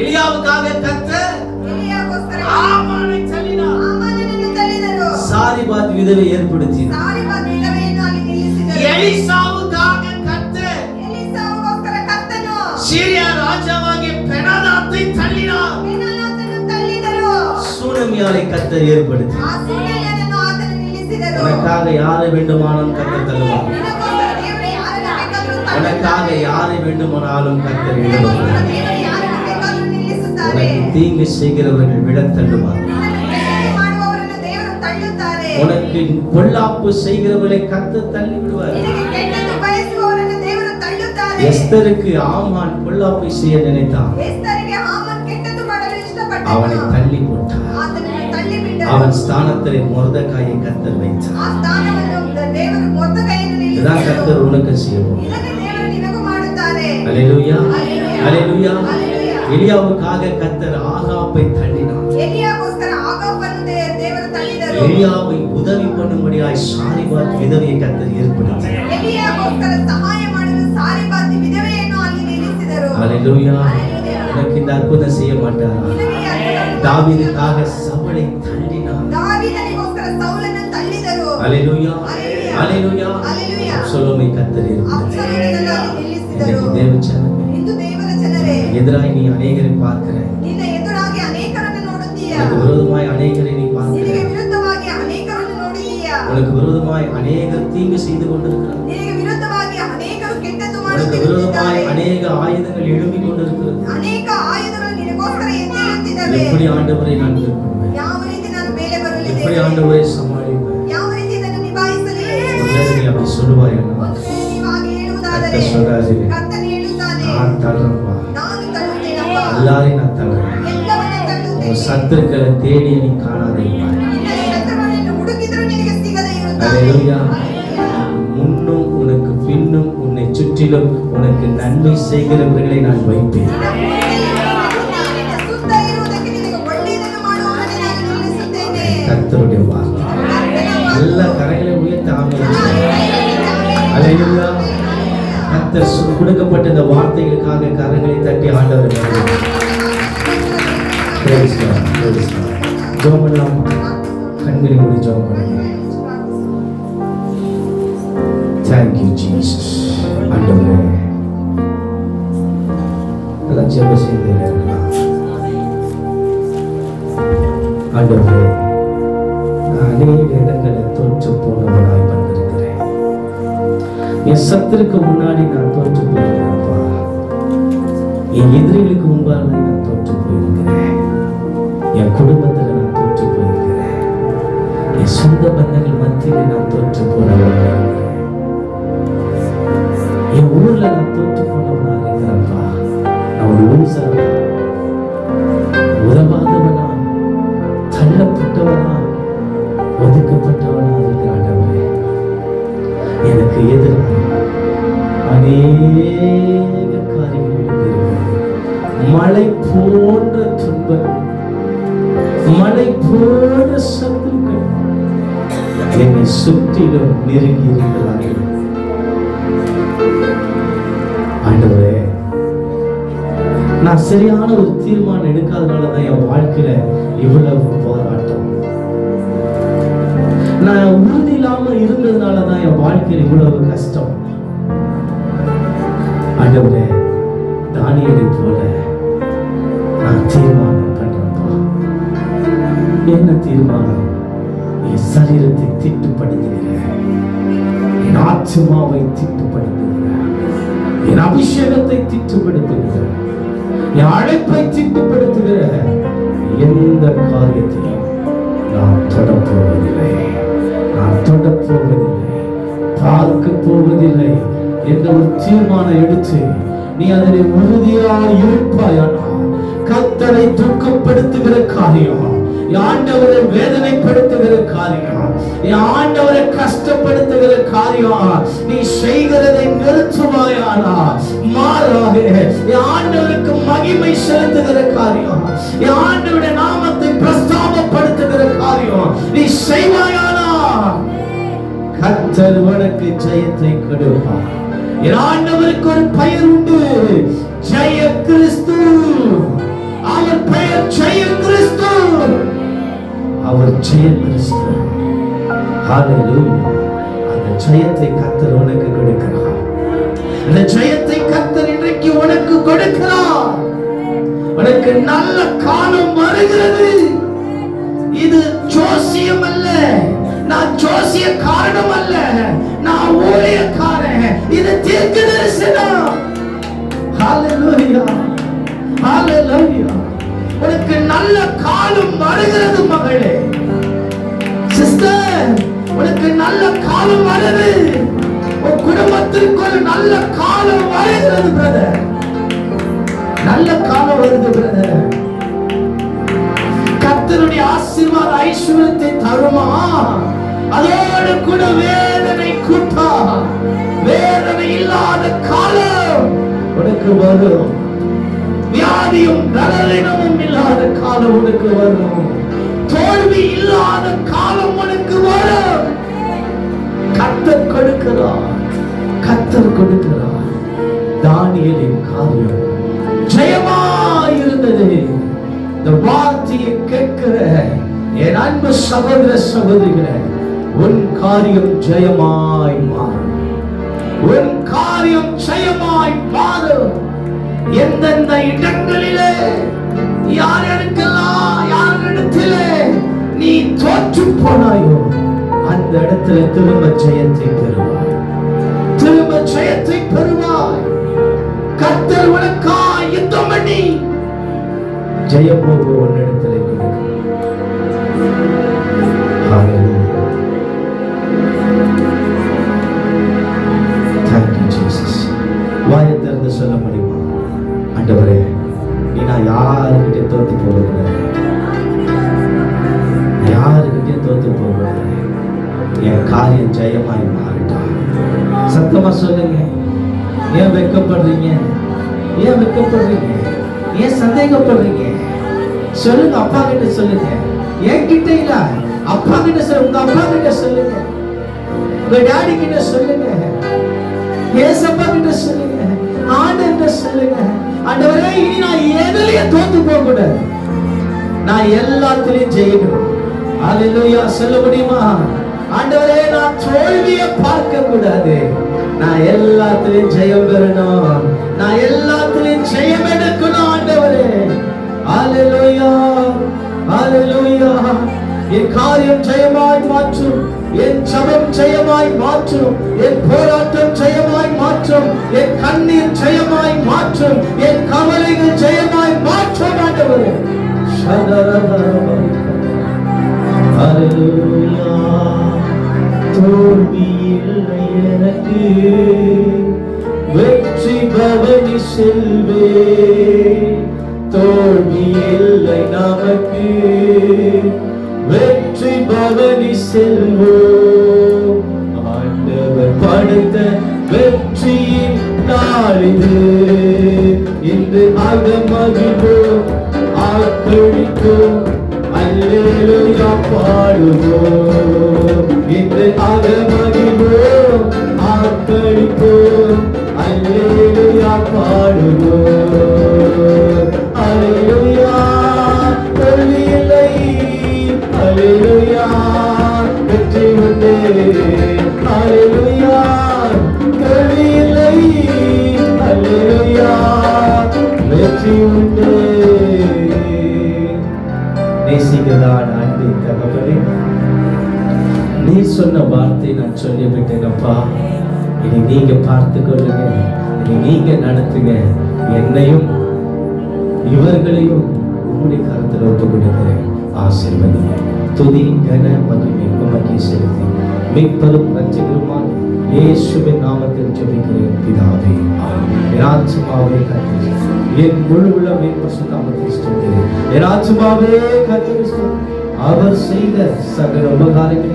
எலியாவுக்காக கர்த்தர் ಎಲಿಯಾಗೋಸ್ಕರ ஆமானை தள்ளினார். ಆಮನನನ್ನು ತಳ್ಳಿದರು. சாரிபாத் விதவை ஏற்படுத்தி. ಸಾರಿಬಾತ್ ವಿಧವೆಯನ್ನು ಅಲ್ಲಿ ನಿಲ್ಲಿಸಿದರು. எலிசாவுக்காக கர்த்தர் ಎಲಿಸಾವಿಗೋಸ್ಕರ ಕರ್ತನು சீரியா ராஜாவாகிய பெனாதாத்தை தள்ளினார். ಬೆನಾನಾತನನ್ನು ತಳ್ಳಿದರು. சூனமியாலை கர்த்தர் ஏற்படுத்தி. ಆ ಸೂನೆಯನನ್ನು ಆತನು ನಿಲ್ಲಿಸಿದರು. உனக்காக யாரை வேண்டுமானாலும் கர்த்தர் தள்ளுவார். ನಿನಗೋಸ್ಕರ ದೇವರು ಯಾರನ್ನು ಬೇಕಾದರೂ ತಳ್ಳುತ್ತಾರೆ. உனக்காக யாரை வேண்டுமானாலும் கர்த்தர் ನಿನಗೋಸ್ಕರ விடுவார். ದೇವರು ಯಾರನ್ನು ಬೇಕಾದರೂ ನಿಲ್ಲಿಸುತ್ತಾರೆ. உனக்கு தீங்கு செய்கிறவர்கள் விழத் தள்ளுவார். ನಿನ್ನನ್ನು ಕೆಟ್ಟದ್ದು ಮಾಡುವವರನ್ನು ದೇವರು ತಳ್ಳುತ್ತಾರೆ. உனக்கு பொல்லாப்பு செய்கிறவர்களை கர்த்தர் தள்ளி விடுவார். ನಿನಗೆ ಕೆಟ್ಟದ್ದು ಬಯಸುವವರನ್ನು ದೇವರು ತಳ್ಳುತ್ತಾರೆ. எஸ்தருக்கு ஆமான் பொல்லாப்பை செய்ய நினைத்தான். ಎಸ್ತರಿಗೆ ಹಾಮಾನ್ ಕೆಟ್ಟದ್ದು ಮಾಡಲು ಇಷ್ಟಪಟ್ಟನು. அவனை தள்ளி போட்டார். ಆತನನ್ನು ತಳ್ಳಿಬಿಟ್ಟನು. அவன் ஸ்தானத்திலே மொர்தெகாயை கர்த்தர் வைத்தார். ಆ ಸ್ಥಾನವನ್ನು ದೇವರು ಮೊರ್ದೆಕೈಯನ್ನು இதுதான் ನಿಲ್ಲಿಸಿದರು. கர்த்தர் உனக்கு செய்வோம். ಇದನ್ನು ದೇವರು ನಿನಗೂ ಮಾಡುತ್ತಾರೆ. ஹalleluya. ஹalleluya. ஹalleluya. ஹalleluya. எலியாவுக்காக கர்த்தர் ஆகாபை தள்ளினார். ಎಲಿಯಾಗೋಸ್ಕರ ಆಗಾಬನ್ನು ದೇವರು ತಳ್ಳಿದರು. எலியாவை உதவி பண்ணும்படியாய் சாரிபாத் விதவையை கர்த்தர் ஏற்படுத்தினார். ಎಲಿಯಾಗೋಸ್ಕರ ಸಹಾಯ ಮಾಡಲು ಸಾರಿಬಾತ್ ವಿಧವೆಯನ್ನು ಅಲ್ಲಿ ನಿಲ್ಲಿಸಿದರು. ஹalleluya. ஹalleluya. உனக்கு இந்த அற்புதம் செய்ய மாட்டாரா? ನಿನಗೆ ಈ ಅದ್ಭುತವನ್ನು தாவீதுக்காக சவுலை தள்ளினார். ದಾವೀದನಿಗೋಸ್ಕರ ಸೌಲನನ್ನು ತಳ್ಳಿದರು. ஹalleluya. ஹalleluya. ஹalleluya. ஹalleluya. அப்சலோமை கர்த்தர் ஏற்படுத்தினார். ಅಬ್ಸಲೋಮನನ್ನು ಅಲ್ಲಿ ನಿಲ್ಲಿಸಿದರು. இன்னைக்கு தேவச்சனமே, ಇಂದು ದೇವರ ಜನರೇ, எதிராய் நீ அநேகரை பார்க்கிற, ನಿನ್ನ ಎದುರಾಗಿ ಅನೇಕರನ್ನು ನೋಡುತ್ತೀಯ. உனக்கு விரோதமாய் அநேகரை நீ பார்க்கிற, ನಿನಗೆ ವಿರುದ್ಧವಾಗಿ ಅನೇಕರನ್ನು ನೋಡಿದೀಯ. உனக்கு விரோதமாய் அநேகர் தீங்கு செய்து கொண்டிருக்கிறார். ನಿನಗೆ ವಿರುದ್ಧವಾಗಿ ಅನೇಕರು ಕೆಟ್ಟದ್ದು உனக்கு விரோதமாய் ಮಾಡುತ್ತಿದ್ದಾರೆ. அநேக ஆயுதங்கள் எழும்பிக் கொண்டிருக்கிறது. ಅನೇಕ ಆಯುಧಗಳು ನಿನಗೋಸ್ಕರ ಎದ್ದೇಳುತ್ತಿದ್ದಾವೆ. எப்படி ஆண்டவரை நான் மேற்கொள்வேன்? ಯಾವ ರೀತಿ ನಾನು ಮೇಲೆ ಬರಲಿದೆ? எப்படி ஆண்டவரை சமாளிப்பேன்? ಯಾವ ರೀತಿ ಇದನ್ನು ನಿಭಾಯಿಸಲಿ? ஒருவேளை நீ அப்படி சொல்லுவாய், ಒಂದು ವೇಳೆ ನೀವು ಹಾಗೆ ಹೇಳುವುದಾದರೆ கர்த்தர் சொல்றாரு, ಕರ್ತನು ಹೇಳುತ್ತಾನೆ, நான் தள்ளுறேன்ப்பா, ನಾನು ತಳ್ಳುತ್ತೇನಪ್ಪ, எல்லாரையும் நான் தள்ளுறேன். ಎಲ್ಲವನ್ನೂ உன் ತಳ್ಳುತ್ತೇನೆ. சத்துருக்களை தேடி நீ காணாதே. ನಿನ್ನ ಶತ್ರುಗಳನ್ನು ಹುಡುಕಿದರೂ ನಿನಗೆ ಸಿಗದೇ ಇರುತ್ತಾರೆ. ஹalleluya. ಹalleluya. முன்னும் உனக்கு பின்னும் உன்னை சுற்றிலும் உனக்கு நன்மை செய்கிறவர்களை நான் வைப்பேன். ನಿನ್ನ ಸುತ್ತ ಇರುವುದಕ್ಕೆ ನಿನಗೆ ಒಳ್ಳೆಯದನ್ನು ಮಾಡುವವರನ್ನು ನಾನು ನಿಲ್ಲಿಸುತ್ತೇನೆ. கர்த்தருடைய வார்த்தை. நல்ல கரங்களை உயர்த்த ஆமென். ஹalleluya. கர்த்தர் கொடுக்கப்பட்ட இந்த வார்த்தைகளுக்காக கரங்களை தட்டி ஆண்டவரை praise God, praise God. ஜெபம் பண்ணலாமா? கண்களை மூடி ஜெபம் பண்ணுங்க. Thank you Jesus. ஆண்டவரே, எல்லாம் ஜெபம் செய்தீர்கள். ஆண்டவரே, நான் அநேக இடங்களில் தோற்று போனவனாய் வந்திருக்கிறேன். என் சத்துருக்கு முன்னாடி நான் தோற்று போயிருக்கிறேன்ப்பா. என் எதிரிகளுக்கு முன்பாக நான் தோற்று போயிருக்கிறேன். என் குடும்பத்தில் நான் தோற்று போயிருக்கிறேன். என் சொந்த பந்தங்கள் மத்தியில் நான் தோற்று போனவனாக இருக்கிறேன். என் ஊர்ல நான் தோற்று போனவனாக இருக்கிறேன்ப்பா. நான் ஒரு லூசர். எனக்கு எதிராக அநேக காரியங்கள், மழை போன்ற துன்பங்கள், மழை போன்ற சத்துருக்கள் என்னை சுற்றிலும் நெருங்கி இருக்கிறார்கள். ஆண்டவரே, நான் சரியான ஒரு தீர்மானம் எடுக்காதனாலதான் என் வாழ்க்கையில இவ்வளவு போராட்டம். நான் உறுதி இல்லாம இருந்ததுனாலதான் என் வாழ்க்கையில் இவ்வளவு கஷ்டம். ஆண்டவரே, தானியேலை போல நான் தீர்மானம் பண்றேன்ப்பா. என்ன தீர்மானம்? என் சரீரத்தை திட்டுப்படுத்துகிறேன், என் ஆத்மாவை திட்டுப்படுத்துகிறேன், என் அபிஷேகத்தை திட்டுப்படுத்துகிறேன், என் அழைப்பை திட்டுப்படுத்துகிற எந்த காரியத்தையும் நான் தொடப்போவதில்லை, நான் தொடப்போவதில்லை, பார்க்க போவதில்லை என்ற ஒரு தீர்மானம் எடுத்து நீ அதனை உறுதியாக இருப்பாயானா, கர்த்தரை துக்கப்படுத்துகிற காரியம், ஆண்டவரை வேதனைப்படுத்துகிற காரியம், ஆண்டவரை கஷ்டப்படுத்துகிற காரியம் நீ செய்கிறதை நிறுத்துவாயானா, மாறாக ஆண்டவருக்கு மகிமை செலுத்துகிற காரியம், ஆண்டவருடைய நாமத்தை பிரஸ்தாபப்படுத்துகிற காரியம் நீ செய்வாயானா, கர்த்தர் உனக்கு ஜெயத்தை கொடுப்பார். ஆண்டவருக்கு ஒரு பெயர் உண்டு, ஜெய கிறிஸ்து. அவர் பெயர் ஜெய கிறிஸ்து, அவர் ஜெய கிறிஸ்து. ஹalleluya. அந்த ஜெயத்தை கர்த்தர் உனக்கு கொடுக்கிறார். அந்த ஜெயத்தை கர்த்தர் இன்றைக்கு உனக்கு கொடுக்கிறார். உனக்கு நல்ல காலம் வருகிறது. இது ஜோசியம் அல்ல, நான் ஜோசிய காரணம் அல்ல, நான் ஊழியக்காரன். இது தீர்க்கதரிசனம். ஹalleluya, ஹalleluya. உனக்கு நல்ல காலம் வருகிறது மகளே, சிஸ்டர். உனக்கு நல்ல காலம் வருது. உன் குடும்பத்திற்கு ஒரு நல்ல காலம் வருகிறது பிரதர். நல்ல காலம் வருது பிரதர். கர்த்தருடைய ஆசீர்வாத ஐஸ்வரியத்தை தருமா? அதோடு கூட வேதனை கூட்டா, வேதனை இல்லாத காலம் உனக்கு வரும். வியாதியும் பலவீனமும் இல்லாத காலம் உனக்கு வரும். தோல்வி இல்லாத காலம் உனக்கு வரும். கர்த்தர் கொடுக்கிறார், கர்த்தர் கொடுக்கிறார். தானியேலின் காரியம் ஜெயமாயிருந்தது. இந்த வார்த்தையை கேட்கிற என் அன்பு சகோதர சகோதரிகளே, உன் காரியம் ஜெயமாய் மாறும். உன் காரியம் ஜெயமாய் மாறும். எந்தெந்த இடங்களிலே யாரிடத்திலே நீ தோற்று போனாயோ அந்த இடத்துல திரும்ப ஜெயத்தை பெறுவாய், திரும்ப ஜெயத்தை பெறுவாய். கர்த்தர் உனக்காய் யுத்தம் பண்ணி ஜெயம் போக உன்னிடத்திலே கொடுக்கும். Thank you Jesus. வாயை திறந்து சொல்ல முடியுமா? ஆண்டவரே, நீ நான் யாருக்கிட்டே தோத்து போகிறேன், யாருக்கிட்டே தோத்து போகிறேன். என் காரியம் ஜெயமாய் மாறிட்டா. சத்தமா சொல்லுங்க. ஏன் வெட்கப்படுறீங்க? ஏன் வெட்கப்படுறீங்க? ஏன் சந்தேகப்படுறீங்க? சொல்லுங்க. அப்பா கிட்ட சொல்லுங்க. என் கிட்ட இல்ல, அப்பா கிட்ட சொல்லுங்க. உங்க அப்பா கிட்ட சொல்லுங்க, உங்க டாடி கிட்ட சொல்லுங்க, ஏசப்பா கிட்ட சொல்லுங்க, ஆண்டவர்கிட்ட சொல்லுங்க. ஆண்டவரே, இனி நான் எதுலயும் தோத்து போக கூடாது, நான் எல்லாத்துலயும் ஜெயிக்கணும். ஹalleluya. சொல்ல முடியுமா? ஆண்டவரே, நான் தோல்வியை பார்க்க கூடாது, நான் எல்லாத்துலயும் ஜெயம் பெறணும், நான் எல்லாத்துலயும் ஜெயம் எடுக்கணும். ஆண்டவரே, ஹalleluya, ஹalleluya. என் காரியம் ஜெயமாய் மாற்றும், என் ஜெபம் ஜெயமாய் மாற்றும், என் போராட்டம் ஜெயமாய் மாற்றும், என் கண்ணீர் ஜெயமாய் மாற்றும், என் கவலைகள் ஜெயமாய் மாற்றும். ஆண்டவரே, ஹalleluya. தோல்வி இல்லை எனக்கு, வெற்றி பவனி செல்வே. தோல்வி இல்லை நமக்கு, வெற்றி பவனி செல்வோம். ஆண்டவர் படைத்த வெற்றியின் நாளிது. இன்று அகமகிழ்வோம் ஆக்களிப்போம் அல்லேலூயா பாடுவோம். இன்று அகமகிழ்வோம் ஆக்களிப்போம் அல்லேலூயா பாடுவோம். அல்லேலூயா தோல்வி இல்லை, அல்லேலூயா வெற்றி உண்டு, அல்லேலூயா தோல்வி இல்லை, அல்லேலூயா வெற்றி உண்டு. நேசிக்கிறதான அன்பை தகவலே, நீ சொன்ன வார்த்தை நான் சொல்லிவிட்டேனப்பா. இனி நீங்க பார்த்து கொள்ளுங்க, இனி நீங்க நடத்துங்க. என்னையும் இவர்களையும் உங்களுடைய கருத்தில் ஒப்பு கொடுக்கிறேன். ஆசீர்வதிங்க. துதி கன மகிமை உமக்கே செலுத்தி மீட்பரும் ரட்சகருமாய் இயேசுவின் நாமத்தில் ஜெபிக்கிறேன் பிதாவே, ஆமென். என் ஆத்துமாவே கர்த்தரை, என் முழு உள்ளமே பரிசுத்த நாமத்தை ஸ்தோத்திரி. என் ஆத்துமாவே கர்த்தரை ஸ்தோத்திரி. அவர் செய்த சகல உபகாரங்களை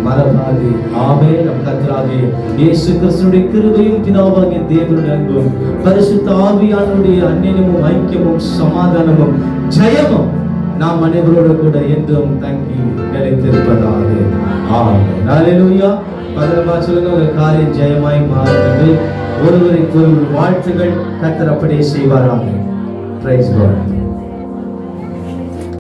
மறவாதே. ஆமென். நம் கர்த்தராகிய இயேசு கிறிஸ்துவின் கிருபையும் பிதாவாகிய தேவனுடைய அன்பும் பரிசுத்த ஆவியானவருடைய அந்நியமும் ஐக்கியமும் சமாதானமும் ஜெயமும் நாம் அனைவரோடு கூட என்றும் தங்கி நிலைத்திருப்பதாக. ஆமென். ஹல்லேலூயா. பதறமா சொல்லுங்க, உங்க காரியம் ஜெயமாய் மாறுகிறது. ஒருவருக்கு ஒருவர் வாழ்த்துகள். கர்த்தர் அப்படியே செய்வாராக. Praise God.